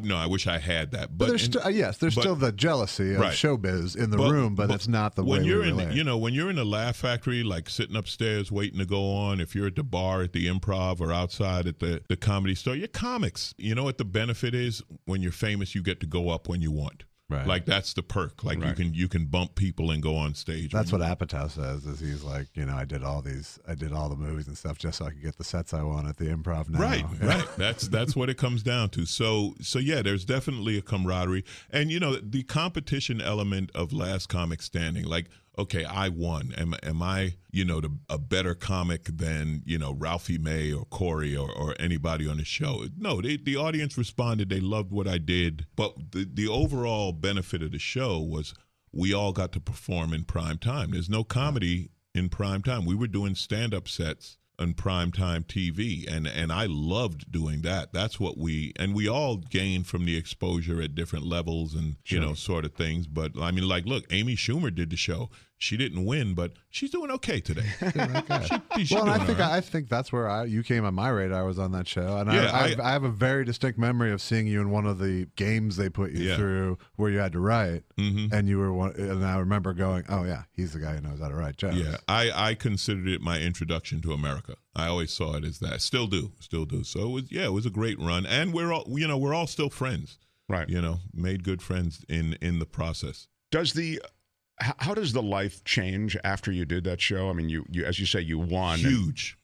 no, I wish I had that. But
there's still the jealousy of showbiz in the room, but it's not the way we relate.
When you're in the Laugh Factory, like sitting upstairs waiting to go on, if you're at the bar at the Improv or outside at the Comedy Store, you're comics. You know what the benefit is? When you're famous, you get to go up when you want. Right. Like that's the perk. Like you can bump people and go on stage.
That's what Apatow says. Is he's like, I did all the movies and stuff just so I could get the sets I want at the Improv now.
Right. That's what it comes down to. So yeah, there's definitely a camaraderie, and the competition element of Last Comic Standing. Like, okay, I won. Am I a better comic than Ralphie May or Corey or anybody on the show? No, the audience responded. They loved what I did, but the overall benefit of the show was we all got to perform in prime time. There's no comedy in prime time. We were doing stand-up sets on primetime TV, and I loved doing that. That's what we all gained from the exposure at different levels and sort of things. But I mean, like, look, Amy Schumer did the show. She didn't win, but she's doing okay today.
I think that's where you came on my radar. I was on that show, and I have a very distinct memory of seeing you in one of the games they put you through where you had to write, and you were one. And I remember going, "Oh yeah, he's the guy who knows how to write jokes."
Yeah, I considered it my introduction to America. I always saw it as that. Still do. So it was a great run, and we're all still friends. Right. Made good friends in the process.
How does the life change after you did that show? I mean, you as you say, you won.
Huge.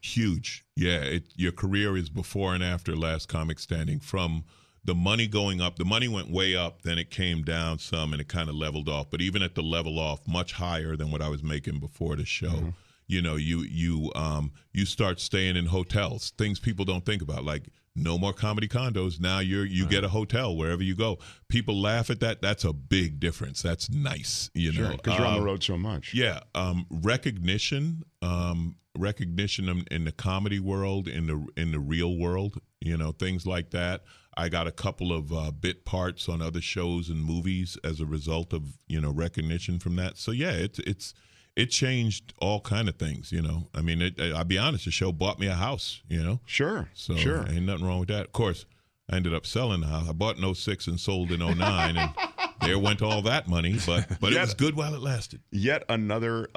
Huge. Yeah. Your career is before and after Last Comic Standing. From the money going up, the money went way up, then it came down some and it kind of leveled off. But even at the level off, much higher than what I was making before the show. You start staying in hotels, things people don't think about, like no more comedy condos. Now you get a hotel wherever you go. People laugh at that. That's a big difference. That's nice,
because you're on the road so much.
Yeah, recognition in the comedy world, in the real world, things like that. I got a couple of bit parts on other shows and movies as a result of recognition from that. So yeah, it changed all kind of things, I mean, I'll be honest, the show bought me a house,
Sure.
So ain't nothing wrong with that. Of course, I ended up selling the house. I bought in 2006 and sold in 2009, and there went all that money, but it was good while it lasted.
Yet another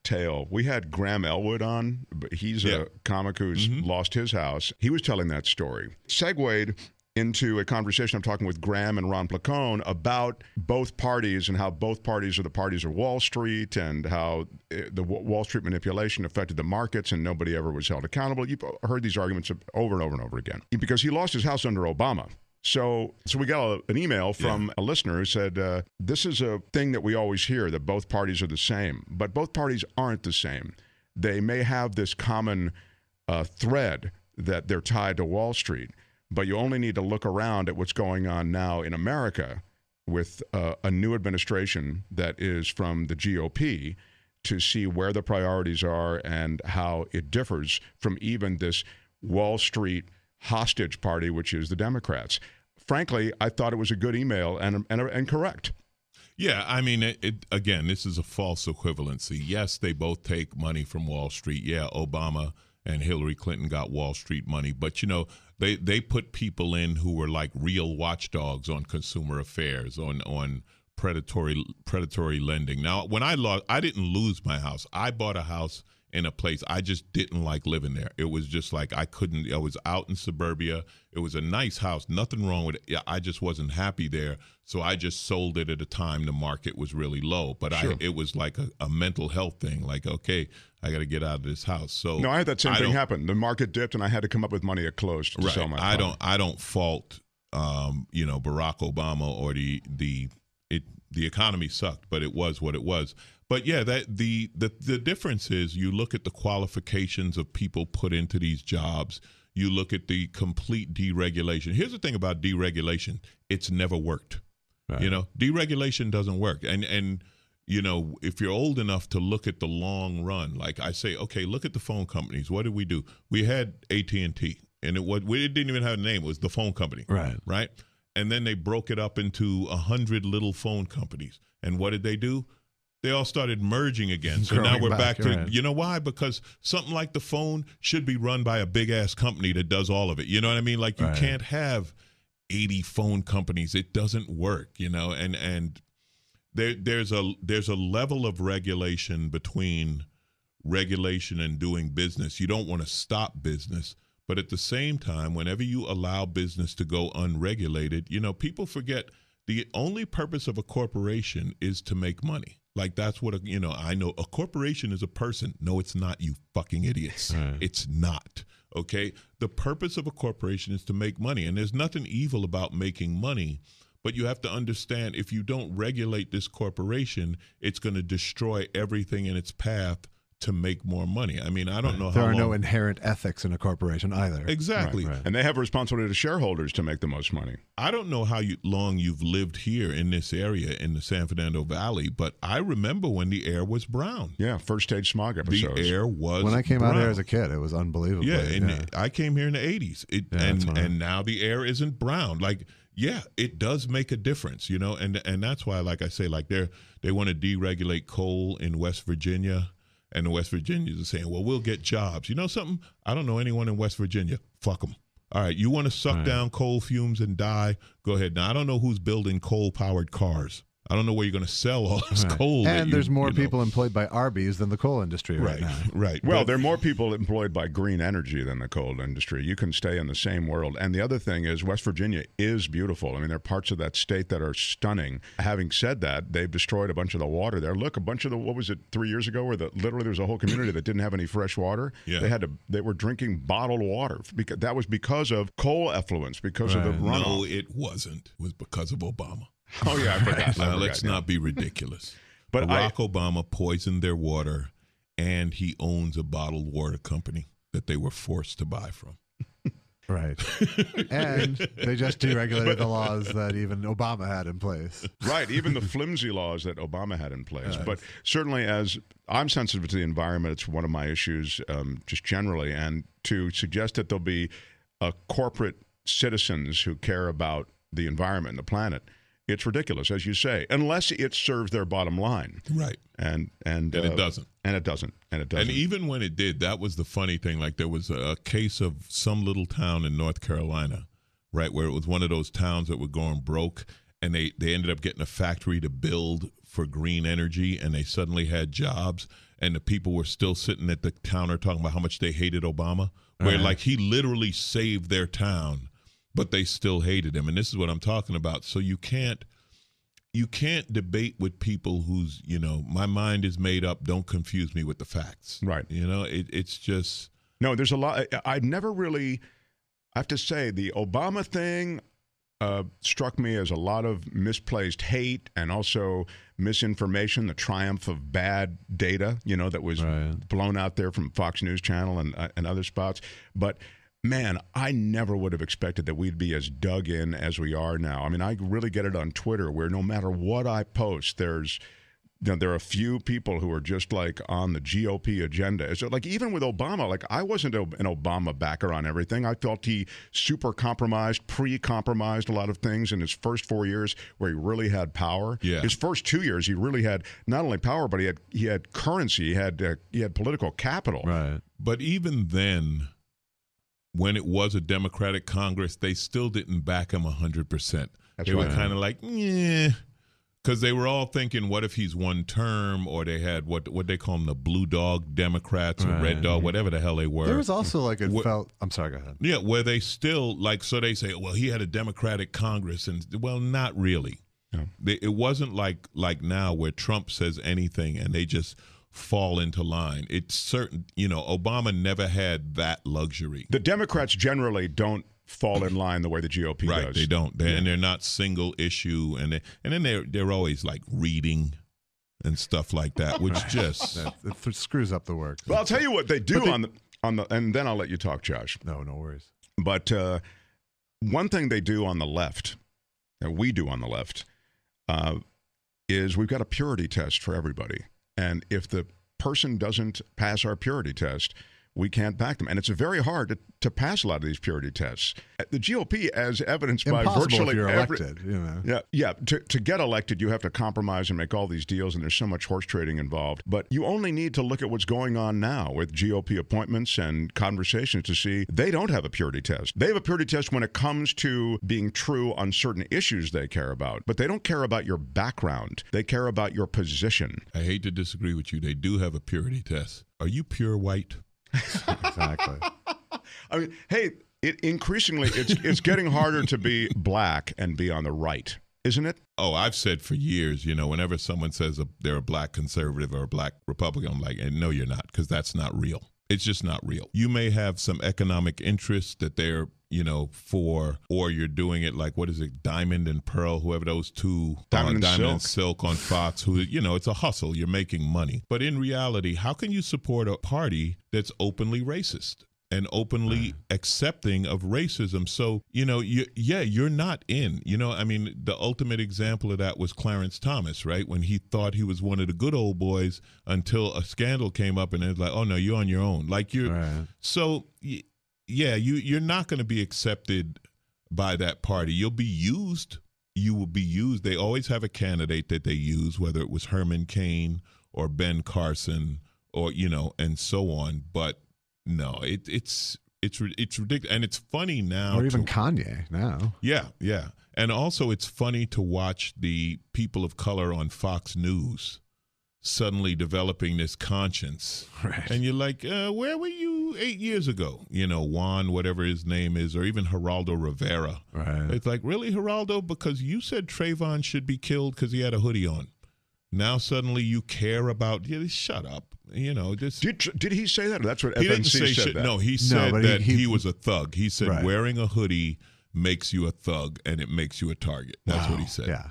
tale. We had Graham Elwood on, but he's a comic who's lost his house. He was telling that story. Segued into a conversation I'm talking with Graham and Ron Placone about both parties and how both parties are the parties of Wall Street and how the Wall Street manipulation affected the markets and nobody ever was held accountable. You've heard these arguments over and over and over again because he lost his house under Obama. So we got an email from a listener who said, this is a thing that we always hear, that both parties are the same, but both parties aren't the same. They may have this common thread that they're tied to Wall Street, but you only need to look around at what's going on now in America with a new administration that is from the GOP to see where the priorities are and how it differs from even this Wall Street hostage party, which is the Democrats. frankly, I thought it was a good email and correct.
Yeah, I mean, again, this is a false equivalency. Yes, they both take money from Wall Street. Yeah, Obama and Hillary Clinton got Wall Street money, but they put people in who were like real watchdogs on consumer affairs, on predatory lending. Now, when I didn't lose my house. I bought a house in a place I just didn't like living there. It was just like I was out in suburbia. It was a nice house, nothing wrong with it. I just wasn't happy there, so I just sold it at a time the market was really low. But
sure.
it was like a mental health thing, like, okay, I got to get out of this house. So
no, I had that same thing happen. The market dipped, and I had to come up with money at close to sell my home.
I don't fault Barack Obama or the economy sucked, but it was what it was. But yeah, that the difference is you look at the qualifications of people put into these jobs. You look at the complete deregulation. Here's the thing about deregulation: it's never worked. Right. Deregulation doesn't work. And if you're old enough to look at the long run, like I say, okay, look at the phone companies. What did we do? We had AT&T, and it didn't even have a name. It was the phone company. Right. And then they broke it up into 100 little phone companies. And what did they do? They all started merging again. So now we're back to, you know why? Because something like the phone should be run by a big-ass company that does all of it. You know what I mean? Like, you can't have 80 phone companies. It doesn't work, and there's a level of regulation between regulation and doing business. You don't want to stop business. But at the same time, whenever you allow business to go unregulated, people forget the only purpose of a corporation is to make money. Like, that's what, I know a corporation is a person. No, it's not, you fucking idiots. Right. It's not. Okay. The purpose of a corporation is to make money. And there's nothing evil about making money. But you have to understand, if you don't regulate this corporation, it's going to destroy everything in its path to make more money. I mean, I don't know how
there are no inherent ethics in a corporation either.
Exactly.
Right. And they have a responsibility to shareholders to make the most money.
I don't know how long you've lived here in this area in the San Fernando Valley, but I remember when the air was brown.
Yeah, first stage smog episodes.
The air was
when I came
brown.
out here as a kid, it was unbelievable.
Yeah, I came here in the 80s. And now the air isn't brown. Like, yeah, it does make a difference, and that's why, like I say, like they want to deregulate coal in West Virginia. And the West Virginians are saying, well, we'll get jobs. You know something? I don't know anyone in West Virginia. Fuck them. All right, you want to suck down coal fumes and die? Go ahead. Now, I don't know who's building coal-powered cars. I don't know where you're going to sell all this coal.
And there's more people employed by Arby's than the coal industry right now.
Right.
Well, there are more people employed by green energy than the coal industry. You can stay in the same world. And the other thing is West Virginia is beautiful. I mean, there are parts of that state that are stunning. Having said that, they've destroyed a bunch of the water there. Look, a bunch of what was it, 3 years ago, where literally there was a whole community that didn't have any fresh water. Yeah. They were drinking bottled water. That was because of coal effluents, because of the runoff.
No, it wasn't. It was because of Obama.
Oh, yeah, I forgot.
Now, let's not be ridiculous. But Barack Obama poisoned their water, and he owns a bottled water company that they were forced to buy from.
Right. And they just deregulated the laws that even Obama had in place.
Right, even the flimsy laws that Obama had in place. But certainly, as I'm sensitive to the environment, it's one of my issues just generally. And to suggest that there'll be corporate citizens who care about the environment and the planet, it's ridiculous, as you say, unless it serves their bottom line.
Right.
And
it doesn't.
And it doesn't.
And even when it did, that was the funny thing. Like, there was a case of some little town in North Carolina, right, where it was one of those towns that were going broke, and they ended up getting a factory to build for green energy, and they suddenly had jobs, and the people were still sitting at the counter talking about how much they hated Obama, where like he literally saved their town, but they still hated him. And this is what I'm talking about. So you can't debate with people whose, my mind is made up. Don't confuse me with the facts.
Right.
It's just.
No, there's a lot. I have to say, the Obama thing struck me as a lot of misplaced hate and also misinformation, the triumph of bad data, that was blown out there from Fox News Channel and other spots. But man, I never would have expected that we'd be as dug in as we are now. I mean, I really get it on Twitter, where no matter what I post, there's there are a few people who are just like on the GOP agenda. So like even with Obama, like I wasn't an Obama backer on everything. I felt he super compromised, pre-compromised a lot of things in his first 4 years where he really had power.
Yeah.
His first 2 years, he really had not only power, but he had currency. He had political capital.
Right.
But even then, when it was a Democratic Congress, they still didn't back him 100%. They were kind of like, yeah. Because they were all thinking, what if he's one term, or they had what they call them, the blue dog Democrats or red dog, whatever the hell they were.
There was also like I'm sorry, go ahead.
Yeah, where they still so they say, well, he had a Democratic Congress, and well, not really.
Yeah.
It wasn't like now where Trump says anything and they just fall into line. It's certain, Obama never had that luxury.
The Democrats generally don't fall in line the way the GOP does.
Right, they don't. And they're not single issue, and then they're always like reading and stuff like that, which just
it screws up the work.
Well, I'll tell you what they do on the and then I'll let you talk, Josh.
No worries.
But one thing they do on the left, and we do on the left, is we've got a purity test for everybody, and if the person doesn't pass our purity test, we can't back them. And it's very hard to pass a lot of these purity tests. The GOP, as evidenced by virtually
if you're
every...
elected,
Yeah. To get elected, you have to compromise and make all these deals, and there's so much horse trading involved. But you only need to look at what's going on now with GOP appointments and conversations to see they don't have a purity test. They have a purity test when it comes to being true on certain issues they care about. But they don't care about your background. They care about your position.
I hate to disagree with you. They do have a purity test. Are you pure white?
Exactly.
I mean, hey, increasingly it's getting harder to be black and be on the right, isn't it?
Oh, I've said for years, whenever someone says they're a black conservative or a black Republican, I'm like, no, you're not, because that's not real. It's just not real. You may have some economic interest that they're, for, or you're doing it like, what is it, Diamond and Pearl, whoever those two,
Diamond
and Silk on Fox, who, it's a hustle. You're making money. But in reality, how can you support a party that's openly racist and openly accepting of racism? So, you're not in. The ultimate example of that was Clarence Thomas, right? When he thought he was one of the good old boys until a scandal came up and it's like, oh, no, you're on your own. Like So, yeah, you're not going to be accepted by that party. You'll be used. You will be used. They always have a candidate that they use, whether it was Herman Cain or Ben Carson or, and so on. But no, it's ridiculous, and it's funny now.
Or even Kanye now.
Yeah, and also it's funny to watch the people of color on Fox News suddenly developing this conscience,
right?
And you're like, where were you 8 years ago? Juan, whatever his name is, or even Geraldo Rivera.
Right?
It's like, really, Geraldo? Because you said Trayvon should be killed because he had a hoodie on. Now suddenly you care about? Shut up.
Did he say that? That's what
he
FNC
didn't say
said.
Shit.
That.
No, he said that he was a thug. He said
right.
Wearing a hoodie makes you a thug and it makes you a target. That's what he said.
Yeah.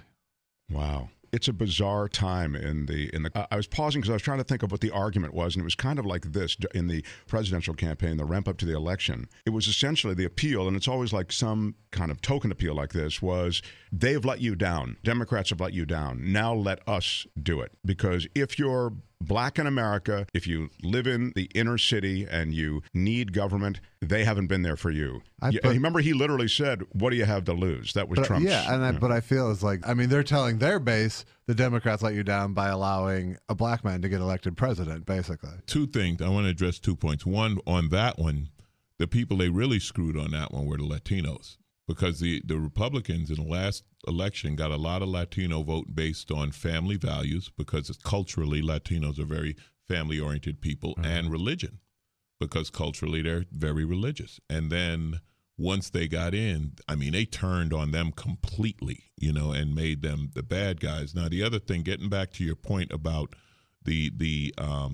Wow. It's a bizarre time in the. I was pausing because I was trying to think of what the argument was, and it was kind of like this in the presidential campaign, the ramp up to the election. It was essentially the appeal, and it's always like some kind of token appeal like this, was they've let you down. Democrats have let you down. Now let us do it. Because if you're black in America, if you live in the inner city and you need government, they haven't been there for you. Remember, he literally said, what do you have to lose? That was Trump's.
Yeah, but I feel it's like, they're telling their base the Democrats let you down by allowing a black man to get elected president, basically.
Two things. I want to address 2 points. One, on that one, the people they really screwed on that one were the Latinos. Because the Republicans in the last election got a lot of Latino vote based on family values, because culturally Latinos are very family-oriented people, and religion, because culturally they're very religious. And then once they got in, they turned on them completely, and made them the bad guys. Now, the other thing, getting back to your point about the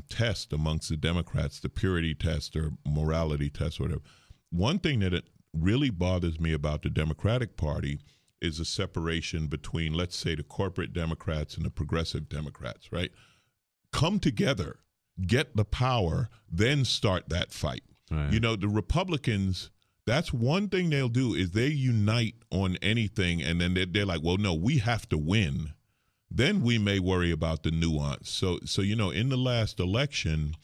test amongst the Democrats, the purity test or morality test, or whatever, one thing that it really bothers me about the Democratic Party is a separation between, let's say, the corporate Democrats and the progressive Democrats, right? Come together, get the power, then start that fight. Right. The Republicans, that's one thing they'll do, is they unite on anything, and then they're like, well, no, we have to win then we may worry about the nuance. So in the last election,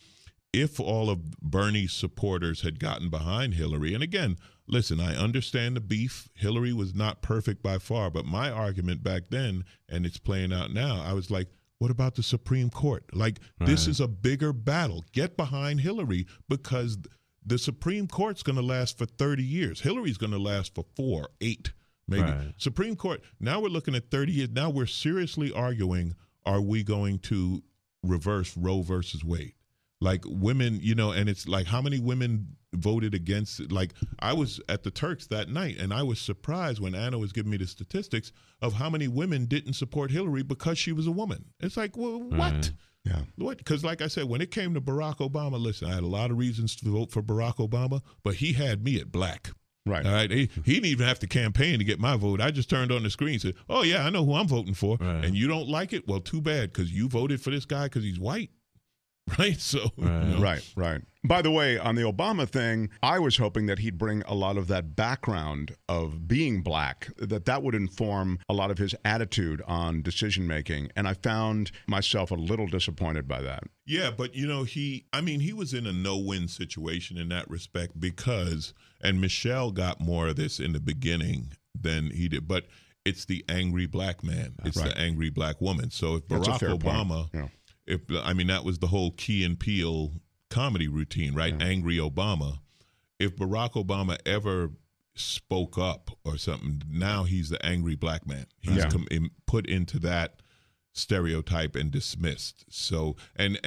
if all of Bernie's supporters had gotten behind Hillary, and again, listen, I understand the beef. Hillary was not perfect by far, but my argument back then, and it's playing out now, I was like, what about the Supreme Court? Like, this is a bigger battle. Get behind Hillary, because the Supreme Court's going to last for 30 years. Hillary's going to last for 4, 8, maybe. Right. Supreme Court, now we're looking at 30 years. Now we're seriously arguing, are we going to reverse Roe versus Wade? Like, women, and it's like, how many women voted against it? Like, I was at the Turks that night, and I was surprised when Anna was giving me the statistics of how many women didn't support Hillary because she was a woman. It's like, well, what?
Yeah.
What? Because like I said, when it came to Barack Obama, listen, I had a lot of reasons to vote for Barack Obama, but he had me at black.
Right.
All right. He didn't even have to campaign to get my vote. I just turned on the screen and said, oh, yeah, I know who I'm voting for. Right. And you don't like it? Well, too bad, because you voted for this guy because he's white. Right. So,
right. By the way, on the Obama thing, I was hoping that he'd bring a lot of that background of being black, that would inform a lot of his attitude on decision making. And I found myself a little disappointed by that.
Yeah, but he was in a no-win situation in that respect because, and Michelle got more of this in the beginning than he did, but it's the angry black man. It's the angry black woman. So if Barack Obama, that was the whole Key and Peele comedy routine, right? Yeah. Angry Obama. If Barack Obama ever spoke up or something, now he's the angry black man. He's put into that stereotype and dismissed. So, and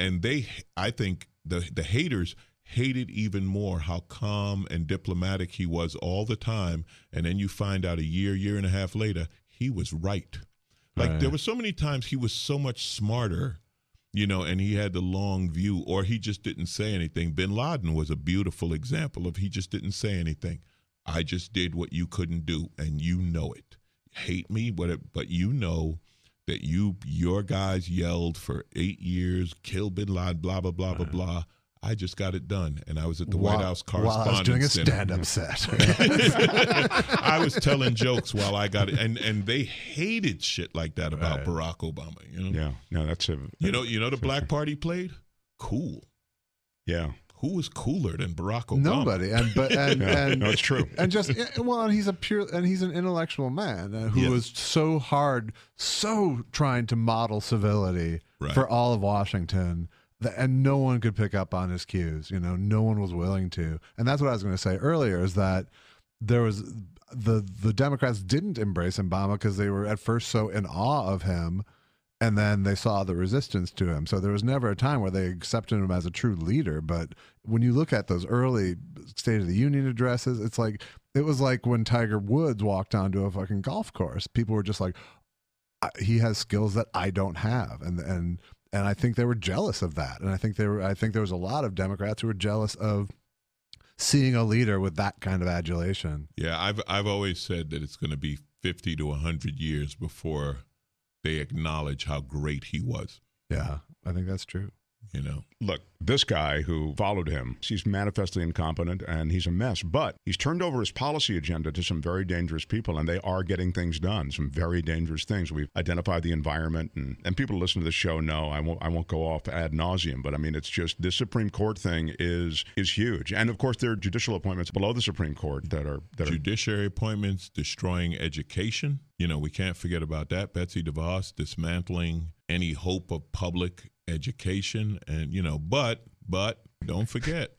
I think the haters hated even more how calm and diplomatic he was all the time. And then you find out a year and a half later, he was right. Like, there were so many times he was so much smarter, and he had the long view, or he just didn't say anything. Bin Laden was a beautiful example of he just didn't say anything. I just did what you couldn't do, and you know it. Hate me, but you know that your guys yelled for 8 years, kill Bin Laden, blah, blah, blah, blah, blah. I just got it done, and I was at the White House Correspondents' Center.
While I was doing a stand-up set.
I was telling jokes while I got it, and they hated shit like that about Barack Obama.
Yeah, no, that's a.
The Black Party played cool.
Yeah.
Who was cooler than Barack Obama?
Nobody,
no, it's true.
And he's an intellectual man who was so trying to model civility for all of Washington. And no one could pick up on his cues. No one was willing to. And that's what I was going to say earlier, is that there was the Democrats didn't embrace Obama because they were at first so in awe of him, and then they saw the resistance to him. So there was never a time where they accepted him as a true leader. But when you look at those early State of the Union addresses, it was like when Tiger Woods walked onto a fucking golf course. People were just like, he has skills that I don't have. And I think they were jealous of that. And I think there was a lot of Democrats who were jealous of seeing a leader with that kind of adulation.
Yeah, I've always said that it's going to be 50 to 100 years before they acknowledge how great he was.
Yeah, I think that's true.
Look, this guy who followed him, he's manifestly incompetent and he's a mess, but he's turned over his policy agenda to some very dangerous people, and they are getting things done, some very dangerous things. We've identified the environment, and people who listen to the show know I won't go off ad nauseum, but I mean, it's just, this Supreme Court thing is huge. And of course, there are judicial appointments below the Supreme Court that are
judiciary appointments, destroying education. We can't forget about that. Betsy DeVos dismantling any hope of public education, and but don't forget,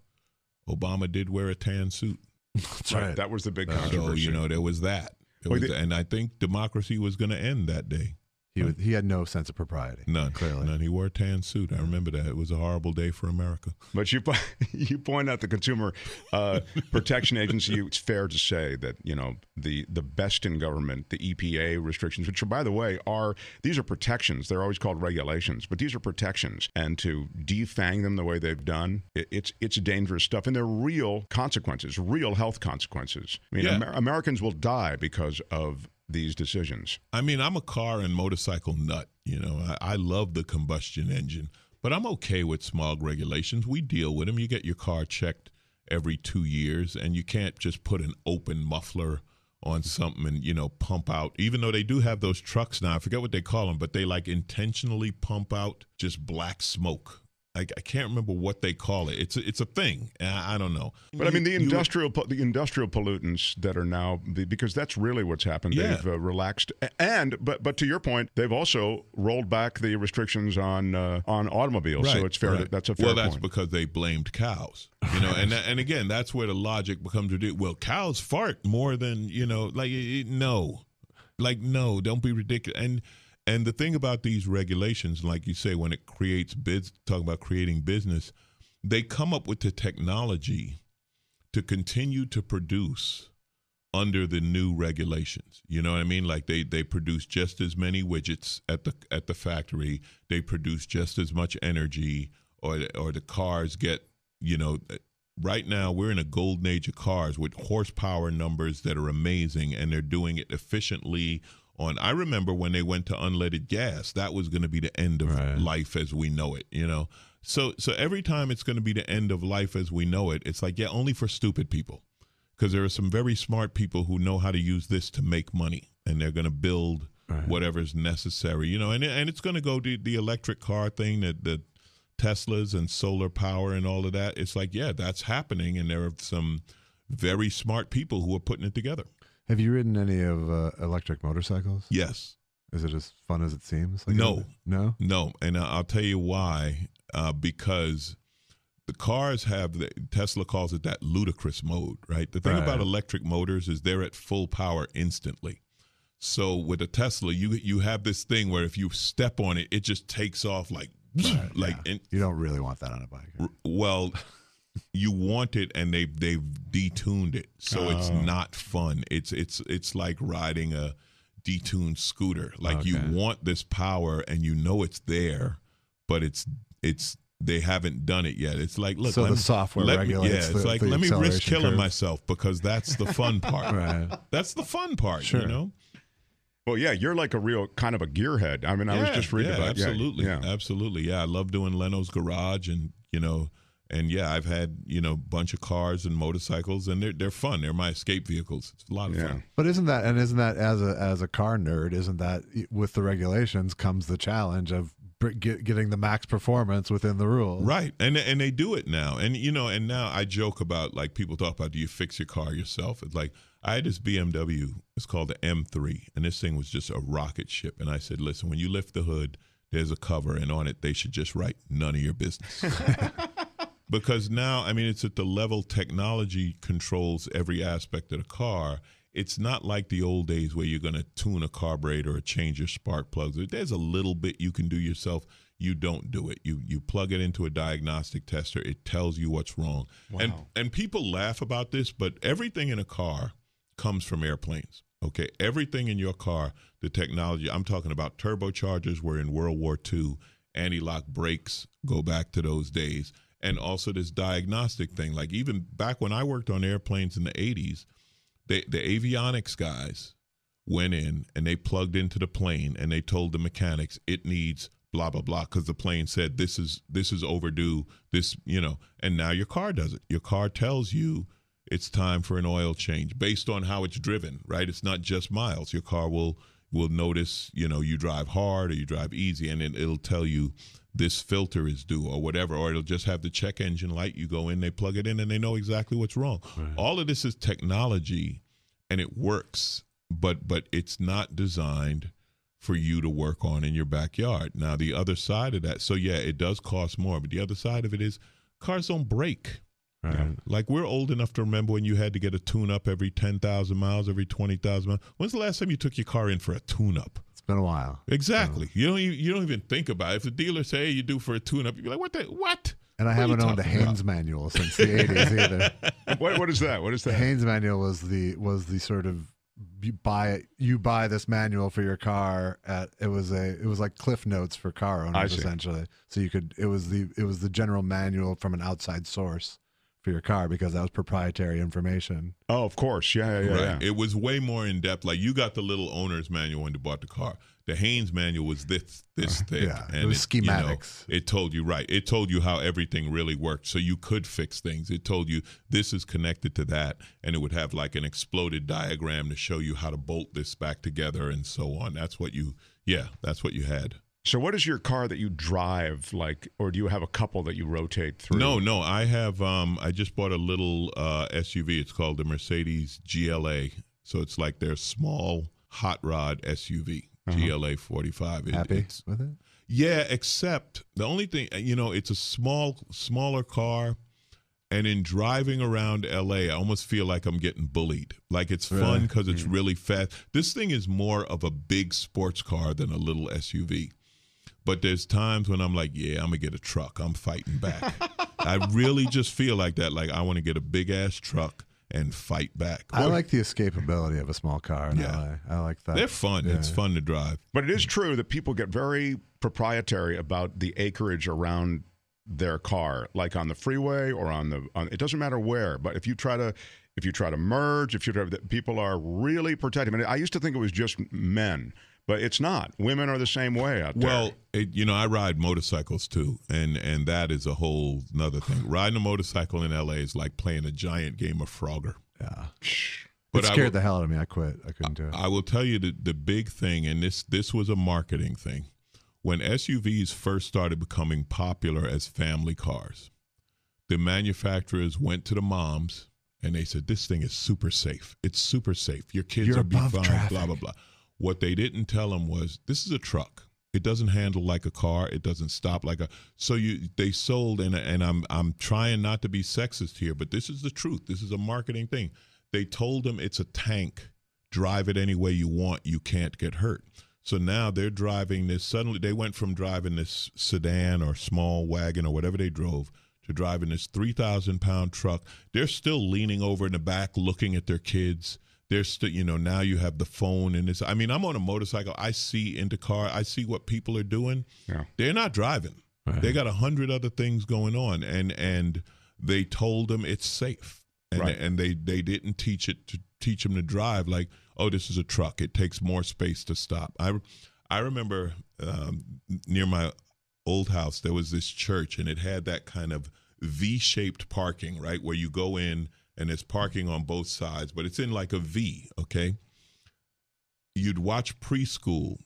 Obama did wear a tan suit.
That's right. That was the big controversy.
So there was that. And I think democracy was going to end that day.
He had no sense of propriety.
None.
Clearly.
None. He wore a tan suit. I remember that. It was a horrible day for America.
But you point out the Consumer Protection Agency. It's fair to say that, the best in government, the EPA restrictions, which, by the way, these are protections. They're always called regulations, but these are protections. And to defang them the way they've done, it's dangerous stuff. And they're real consequences, real health consequences. I mean, Americans will die because of these decisions.
I mean, I'm a car and motorcycle nut. I love the combustion engine, but I'm okay with smog regulations. We deal with them. You get your car checked every 2 years, and you can't just put an open muffler on something and, you know, pump out, even though they do have those trucks now, I forget what they call them, but they like intentionally pump out just black smoke. I can't remember what they call it. It's a thing. I don't know.
But I mean, the industrial pollutants that are now, because that's really what's happened.
Yeah.
They've relaxed, but to your point, they've also rolled back the restrictions on automobiles.
Right,
so it's fair.
right.
That's a fair point.
Well, that's because they blamed cows. You know, and again, that's where the logic becomes ridiculous. Well, cows fart more than, you know, no, don't be ridiculous. And the thing about these regulations, like you say, when it creates talk about creating business, they come up with the technology to continue to produce under the new regulations. You know what I mean? Like they produce just as many widgets at the factory. They produce just as much energy, or the cars get, you know. Right now, we're in a golden age of cars with horsepower numbers that are amazing, and they're doing it efficiently. I remember when they went to unleaded gas, that was going to be the end of life as we know it, you know. So every time it's going to be the end of life as we know it, it's like, yeah, only for stupid people, because there are some very smart people who know how to use this to make money, and they're going to build whatever's necessary, you know. And it's going to go to the electric car thing, the Teslas and solar power and all of that. It's like, yeah, that's happening, and there are some very smart people who are putting it together.
Have you ridden any of electric motorcycles?
Yes.
Is it as fun as it seems? Like
No.
No?
And I'll tell you why. Because the cars have, Tesla calls it that ludicrous mode, right? The thing about electric motors is they're at full power instantly. So with a Tesla, you have this thing where if you step on it, it just takes off like
you don't really want that on a bike.
Well, you want it, and they've detuned it, so it's not fun. It's like riding a detuned scooter. Like you want this power, and you know it's there, but it's they haven't done it yet. It's like, look,
so the software regulates.
It's like, let me risk killing
curve.
myself, because that's the fun part. That's the fun part, you know.
Well, yeah, you're like a real kind of a gearhead. I mean, I was just reading about it.
Absolutely. Absolutely. Yeah, I love doing Leno's Garage, and, you know, and yeah, I've had, you know, a bunch of cars and motorcycles, and they're fun. They're my escape vehicles. It's a lot of fun.
But isn't that as a car nerd, isn't that with the regulations comes the challenge of getting the max performance within the rules?
Right. And they do it now. And, you know, and now I joke about, like, people talk about, do you fix your car yourself? It's like, I had this BMW, it's called the M3, and this thing was just a rocket ship. And I said, listen, when you lift the hood, there's a cover, and on it they should just write none of your business. Because now, I mean, it's at the level technology controls every aspect of the car. It's not like the old days where you're going to tune a carburetor or change your spark plugs. There's a little bit you can do yourself. You don't do it. You plug it into a diagnostic tester. It tells you what's wrong. Wow. And people laugh about this, but everything in a car comes from airplanes. Okay, everything in your car, the technology, I'm talking about turbochargers were in World War II, anti-lock brakes go back to those days, and also this diagnostic thing. Like even back when I worked on airplanes in the 80s, the avionics guys went in and they plugged into the plane and they told the mechanics it needs blah, blah, blah, because the plane said this is overdue, this, you know, and now your car does it. Your car tells you it's time for an oil change based on how it's driven, right? It's not just miles. Your car will notice, you know, you drive hard or you drive easy, and it'll tell you this filter is due or whatever, or it'll just have the check engine light. You go in, they plug it in, and they know exactly what's wrong. Right. All of this is technology, and it works, but it's not designed for you to work on in your backyard. Now, the other side of that, so yeah, it does cost more, but the other side of it is cars don't break. Right. Like we're old enough to remember when you had to get a tune-up every 10,000 miles, every 20,000 miles. When's the last time you took your car in for a tune-up?
It's been a while.
Exactly. You don't even think about it. If the dealer say, hey, you do for a tune-up, you'd be like, what?
And I haven't owned a Haynes manual since the 80s either.
What is that? What is that?
The Haynes manual was the sort of you buy this manual for your car at it was like Cliff Notes for car owners essentially. So it was the general manual from an outside source for your car because that was proprietary information.
Oh, of course. Yeah.
It was way more in depth. Like you got the little owner's manual when you bought the car. The Haynes manual was this thick.
Yeah,
and
it was schematics.
It told you, right. It told you how everything really worked, so you could fix things. It told you this is connected to that, and it would have like an exploded diagram to show you how to bolt this back together and so on. That's what you had.
So what is your car that you drive like, or do you have a couple that you rotate through?
No, I have, I just bought a little SUV. It's called the Mercedes GLA. So it's like their small hot rod SUV. GLA 45.
Happy with it?
Yeah, except the only thing, it's a smaller car, and in driving around LA, I almost feel like I'm getting bullied. Like it's fun because it's really fast. This thing is more of a big sports car than a little SUV. But there's times when I'm like, yeah, I'm going to get a truck. I'm fighting back. I really just feel like that. Like I want to get a big ass truck and fight back.
I like the escapability of a small car in LA. I like that.
They're fun.
Yeah.
It's fun to drive.
But it is true that people get very proprietary about the acreage around their car, like on the freeway or on it doesn't matter where. But if you try to merge, people are really protective. I mean, I used to think it was just men, but it's not. Women are the same way out there.
Well, I ride motorcycles too, and that is a whole nother thing. Riding a motorcycle in LA is like playing a giant game of Frogger.
Yeah.
But
it scared the hell out of me. I quit. I couldn't do it.
I will tell you the big thing, and this was a marketing thing. When SUVs first started becoming popular as family cars, the manufacturers went to the moms and they said, this thing is super safe. It's super safe. Your kids are be fine,
traffic.
blah, blah, blah. What they didn't tell them was, this is a truck. It doesn't handle like a car. It doesn't stop like a. So they sold, and I'm trying not to be sexist here, but this is the truth. This is a marketing thing. They told them it's a tank. Drive it any way you want. You can't get hurt. So now they're driving this. Suddenly they went from driving this sedan or small wagon or whatever they drove to driving this 3,000-pound truck. They're still leaning over in the back looking at their kids. They're still, now you have the phone and this. I mean, I'm on a motorcycle. I see into car. I see what people are doing. Yeah. They're not driving. Right. They got 100 other things going on, and they told them it's safe, and they didn't teach them to drive like, oh, this is a truck. It takes more space to stop. I remember near my old house there was this church, and it had that kind of V-shaped parking, right, where you go in. And there's parking on both sides, but it's in like a V, okay? You'd watch preschool,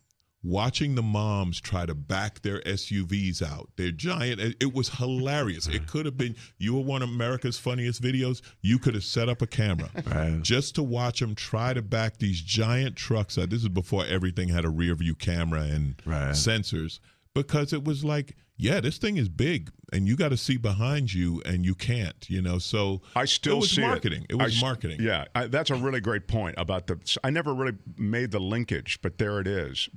watching the moms try to back their SUVs out. They're giant. It was hilarious. It could have been, you were one of America's funniest videos. You could have set up a camera just to watch them try to back these giant trucks out. This is before everything had a rear view camera and sensors, because it was like, yeah, this thing is big, and you got to see behind you, and you can't, So
I still
it was
see
marketing. It was marketing.
Yeah, that's a really great point about I never really made the linkage, but there it is.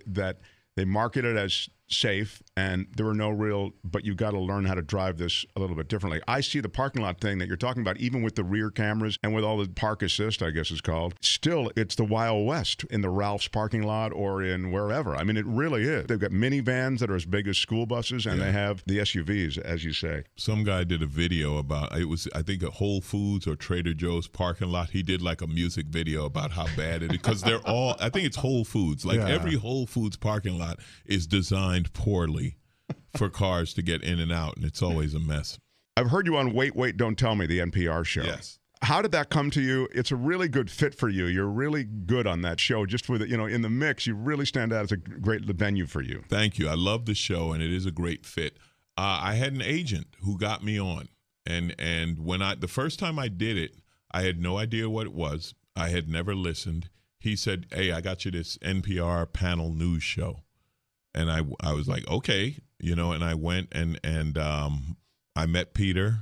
That they market it as safe, and there were no real, but you got to learn how to drive this a little bit differently. I see the parking lot thing that you're talking about, even with the rear cameras and with all the park assist, I guess it's called. Still, it's the Wild West in the Ralph's parking lot or in wherever. I mean, it really is. They've got minivans that are as big as school buses, and they have the SUVs, as you say.
Some guy did a video about, it was, I think, a Whole Foods or Trader Joe's parking lot. He did like a music video about how bad it is, because they're all, I think it's Whole Foods. Like every Whole Foods parking lot is designed poorly for cars to get in and out, and it's always a mess.
I've heard you on Wait, Wait, Don't Tell Me, the NPR show.
Yes.
How did that come to you? It's a really good fit for you. You're really good on that show. Just with it, in the mix, you really stand out as a great venue for you.
Thank you. I love the show, and it is a great fit. I had an agent who got me on, and when the first time I did it, I had no idea what it was. I had never listened. He said, "Hey, I got you this NPR panel news show." And I was like, okay, and I went and I met Peter,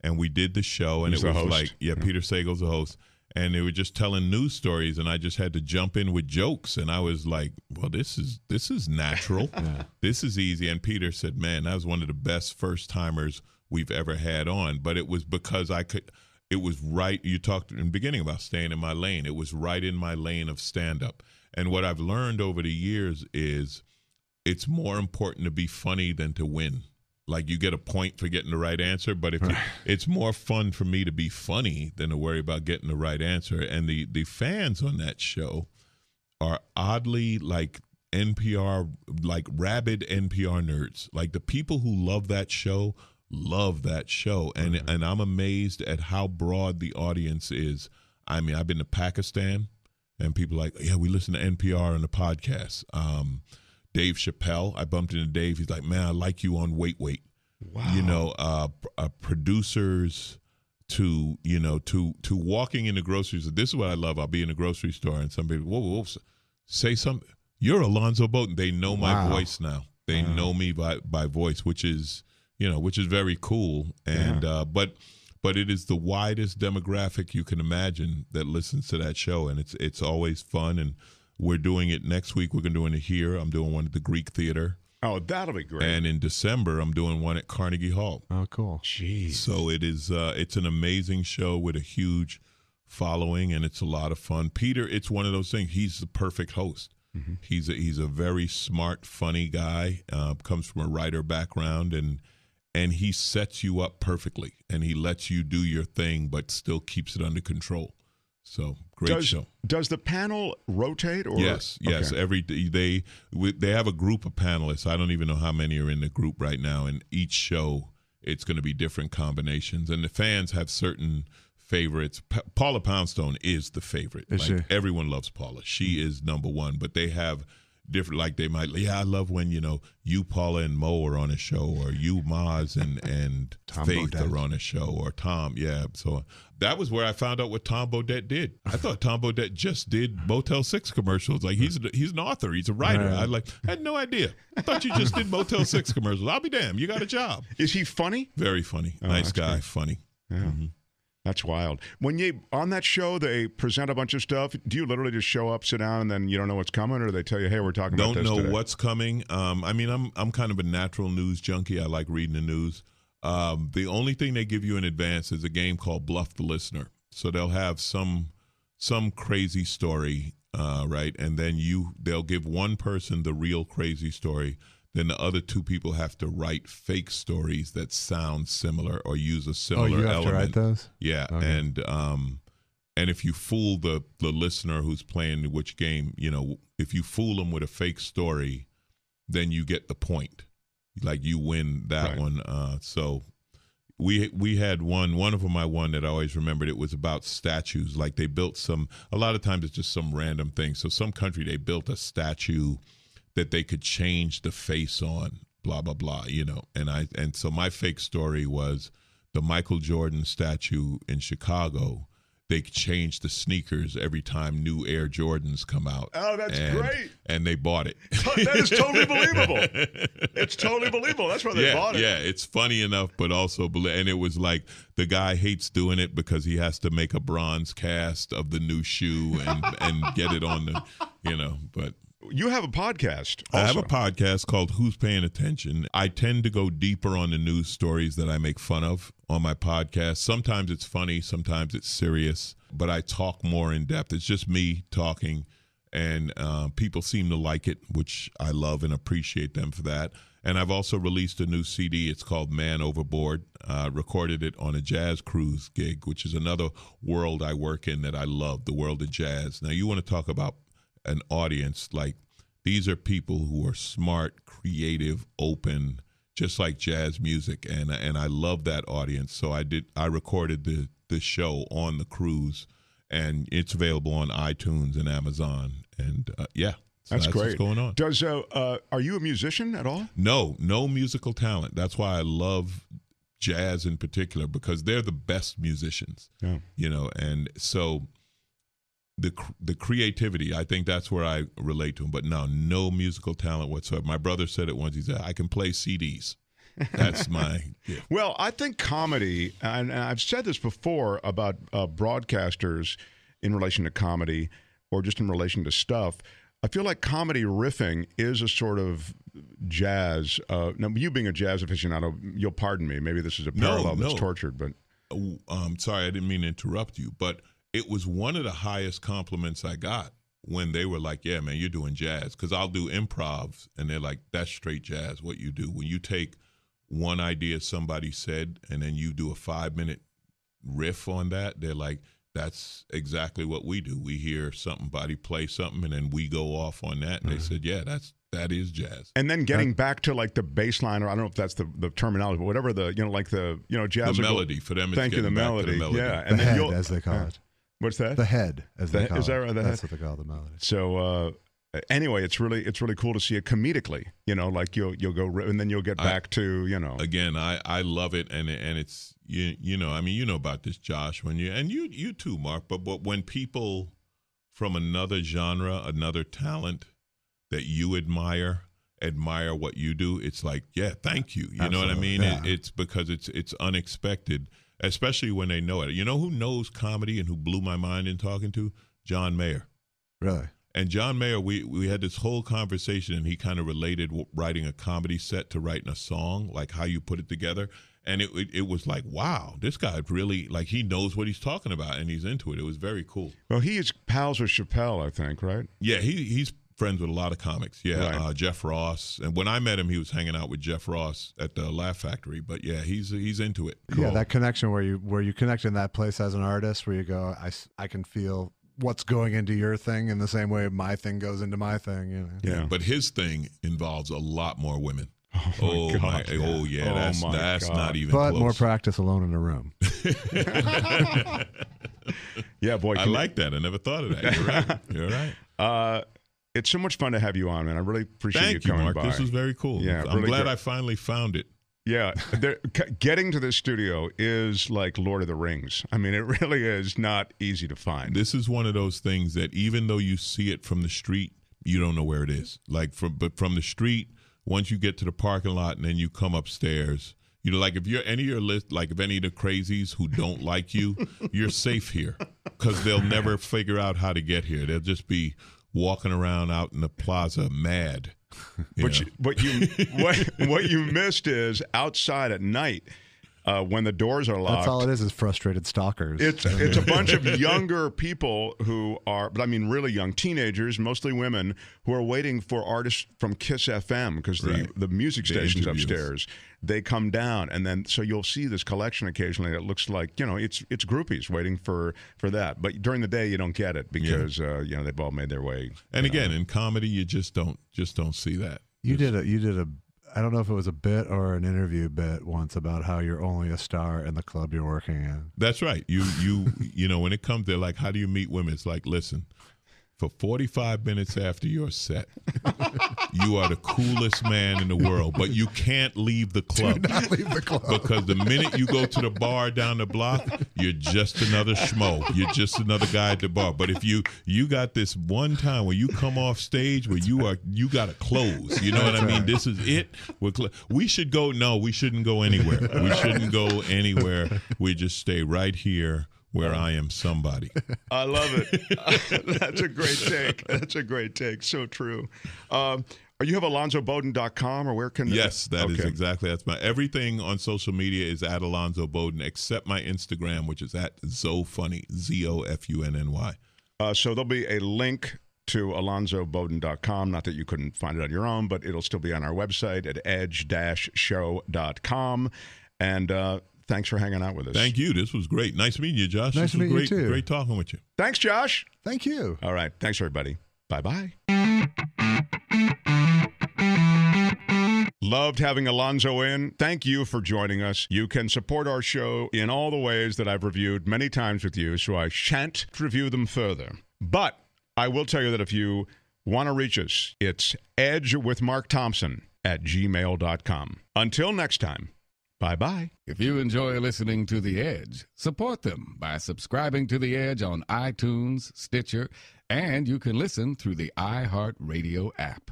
and we did the show, and it was like, Peter Sagal's the host, and they were just telling news stories, and I just had to jump in with jokes, and I was like, well, this is natural, this is easy. And Peter said, man, that was one of the best first timers we've ever had on, but it was because it was right. You talked in the beginning about staying in my lane. It was right in my lane of stand up, and what I've learned over the years is, it's more important to be funny than to win. Like, you get a point for getting the right answer, but it's more fun for me to be funny than to worry about getting the right answer. And the fans on that show are oddly, like, NPR, like rabid NPR nerds. Like the people who love that show, and I'm amazed at how broad the audience is. I mean, I've been to Pakistan, and people are like, yeah, we listen to NPR on the podcast. Dave Chappelle, I bumped into Dave. He's like, man, I like you on Wait.
Wow.
You know, producers to walking in the grocery store. This is what I love. I'll be in a grocery store and somebody, whoa, say something. You're Alonzo Bodden. They know my voice now. They know me by voice, which is very cool. And but it is the widest demographic you can imagine that listens to that show, and it's always fun. And we're doing it next week. We're going to do it here. I'm doing one at the Greek Theater.
Oh, that'll be great.
And in December, I'm doing one at Carnegie Hall.
Oh, cool.
Jeez.
So it is. It's an amazing show with a huge following, and it's a lot of fun. Peter, it's one of those things. He's the perfect host. Mm-hmm. He's a very smart, funny guy. Comes from a writer background, and he sets you up perfectly, and he lets you do your thing, but still keeps it under control. So great show.
Does the panel rotate? Or
Yes. Okay. They have a group of panelists. I don't even know how many are in the group right now. And each show, it's going to be different combinations. And the fans have certain favorites. Paula Poundstone is the favorite.
Is she?
Everyone loves Paula. She is number one. But they have different. Like they might. Yeah, I love when you, Paula, and Mo are on a show, or you, Maz, and
Tom
Faith
Bodden
are on a show, or Tom. Yeah. So that was where I found out what Tom Bodden did. I thought Tom Bodden just did Motel 6 commercials. Like he's an author. He's a writer. I had no idea. I thought you just did Motel 6 commercials. I'll be damned. You got a job.
Is he funny?
Very funny.
Oh,
nice guy.
great.
Funny.
Yeah. Mm-hmm. That's wild. When you on that show, they present a bunch of stuff. Do you literally just show up, sit down, and then you don't know what's coming, or do they tell you, "Hey, we're talking about this today"?
Don't know what's coming. I mean, I'm kind of a natural news junkie. I like reading the news. The only thing they give you in advance is a game called Bluff the Listener. So they'll have some crazy story, right, and then they'll give one person the real crazy story. Then the other two people have to write fake stories that sound similar or use a similar element.
Oh, you have to write those?
Yeah, okay. And if you fool the listener who's playing which game, if you fool them with a fake story, then you get the point. Like you win that
right.
one. So we had one of them I won that I always remembered. It was about statues. Like they built a lot of times it's just some random thing. So some country, they built a statue that they could change the face on, blah, blah, blah, And so my fake story was the Michael Jordan statue in Chicago. They changed the sneakers every time new Air Jordans come out.
Oh, that's great.
And they bought it.
That is totally believable. It's totally believable. That's why they bought it.
Yeah, it's funny enough, but also, and it was like the guy hates doing it because he has to make a bronze cast of the new shoe and get it on the, but.
You have a podcast also.
I have a podcast called Who's Paying Attention. I tend to go deeper on the news stories that I make fun of on my podcast. Sometimes it's funny, sometimes it's serious, but I talk more in depth. It's just me talking, and people seem to like it, which I love and appreciate them for that. And I've also released a new CD. It's called Man Overboard. Recorded it on a jazz cruise gig, which is another world I work in that I love, the world of jazz. Now, you want to talk about an audience, like these are people who are smart, creative, open, just like jazz music, and I love that audience. So I recorded the show on the cruise, and it's available on iTunes and Amazon, and so that's
great.
What's going on.
Does are you a musician at all?
No musical talent. That's why I love jazz in particular, because they're the best musicians.
Yeah.
And so the creativity, I think that's where I relate to him. But no musical talent whatsoever. My brother said it once. He said, I can play CDs. That's my gift.
Well, I think comedy, and I've said this before about broadcasters in relation to comedy or just in relation to stuff. I feel like comedy riffing is a sort of jazz. Now, you being a jazz aficionado, you'll pardon me. Maybe this is a parallel that's tortured, but.
Sorry, I didn't mean to interrupt you, but it was one of the highest compliments I got when they were like, yeah, man, you're doing jazz. Because I'll do improv, and they're like, that's straight jazz, what you do. When you take one idea somebody said, and then you do a 5-minute riff on that, they're like, that's exactly what we do. We hear somebody play something, and then we go off on that. And they said, yeah, that is jazz.
And then getting back to like the bass line, or I don't know if that's the terminology, but whatever jazz.
The melody for them.
Thank you, the melody. Yeah,
and the head, as they call it.
What's that?
The head, as they call it.
Is that right?
That's what they call the melody.
So anyway, it's really cool to see it comedically. Like you'll go and then you'll get back to
Again, I love it, and it's about this, Josh. When you too, Mark. But when people from another genre, another talent that you admire what you do, it's like, yeah, thank you. You know what I mean?
Yeah.
It's because it's unexpected, especially when they know it. You know who knows comedy and who blew my mind in talking to? John Mayer.
Really?
And John Mayer, we had this whole conversation, and he kind of related writing a comedy set to writing a song, like how you put it together. And it was like, wow, this guy really, like, he knows what he's talking about, and he's into it. It was very cool.
Well, he is pals with Chappelle, I think, right?
Yeah, he's friends with a lot of comics. Yeah,
right.
Jeff Ross. And when I met him, he was hanging out with Jeff Ross at the Laugh Factory. But yeah, he's into it.
Cool. Yeah, that connection where you connect in that place as an artist, where you go, I can feel what's going into your thing in the same way my thing goes into my thing.
Yeah.
But his thing involves a lot more women.
Oh my God.
Oh yeah, that's
God.
not even
But
close.
more practice alone in a room.
Yeah, boy.
I like that. I never thought of that. You're right.
It's so much fun to have you on, man. I really appreciate you coming
Mark.
by.
This was very cool.
Yeah,
I'm
really
glad
great.
I finally found it.
Yeah, getting to this studio is like Lord of the Rings. I mean, it really is not easy to find.
This is one of those things that even though you see it from the street, you don't know where it is. But from the street, once you get to the parking lot and then you come upstairs, like if you're any of your list, like if any of the crazies who don't like you, you're safe here because they'll never figure out how to get here. They'll just be walking around out in the plaza mad.
What you missed is outside at night when the doors are locked.
That's all it is frustrated stalkers.
It's a bunch of younger people who are, but I mean really young teenagers, mostly women, who are waiting for artists from Kiss FM because the music station's upstairs. They come down, and then so you'll see this collection occasionally that looks like it's groupies waiting for that. But during the day you don't get it because they've all made their way.
And again, in comedy, you just don't see that.
You did a. I don't know if it was a bit or an interview bit once about how you're only a star in the club you're working in.
That's right. You when it comes to like, how do you meet women? It's like, listen, for 45 minutes after your set, you are the coolest man in the world, but you can't leave the club.
Do not leave the club.
Because the minute you go to the bar down the block, you're just another schmo. You're just another guy at the bar. But if you got this one time where you come off stage where you got to close. You know what I mean? This is it. We should go. No, we shouldn't go anywhere. We shouldn't go anywhere. We just stay right here where I am somebody.
I love it. That's a great take. That's a great take. So true. You have AlonzoBodden.com, or where can?
Yes, that is exactly. That's my everything on social media is at Alonzo Bodden, except my Instagram, which is at ZoFunny, ZoFunny.
So there'll be a link to AlonzoBodden.com. Not that you couldn't find it on your own, but it'll still be on our website at edge-show.com. And thanks for hanging out with us.
Thank you. This was great. Nice meeting you, Josh.
Nice to meet you, too.
Great talking with you.
Thanks, Josh.
Thank you.
All right. Thanks, everybody. Bye-bye. Loved having Alonzo in. Thank you for joining us. You can support our show in all the ways that I've reviewed many times with you, so I shan't review them further. But I will tell you that if you want to reach us, it's edgewithmarkthompson@gmail.com. Until next time, bye-bye.
If you enjoy listening to The Edge, support them by subscribing to The Edge on iTunes, Stitcher, and you can listen through the iHeartRadio app.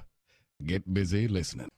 Get busy listening.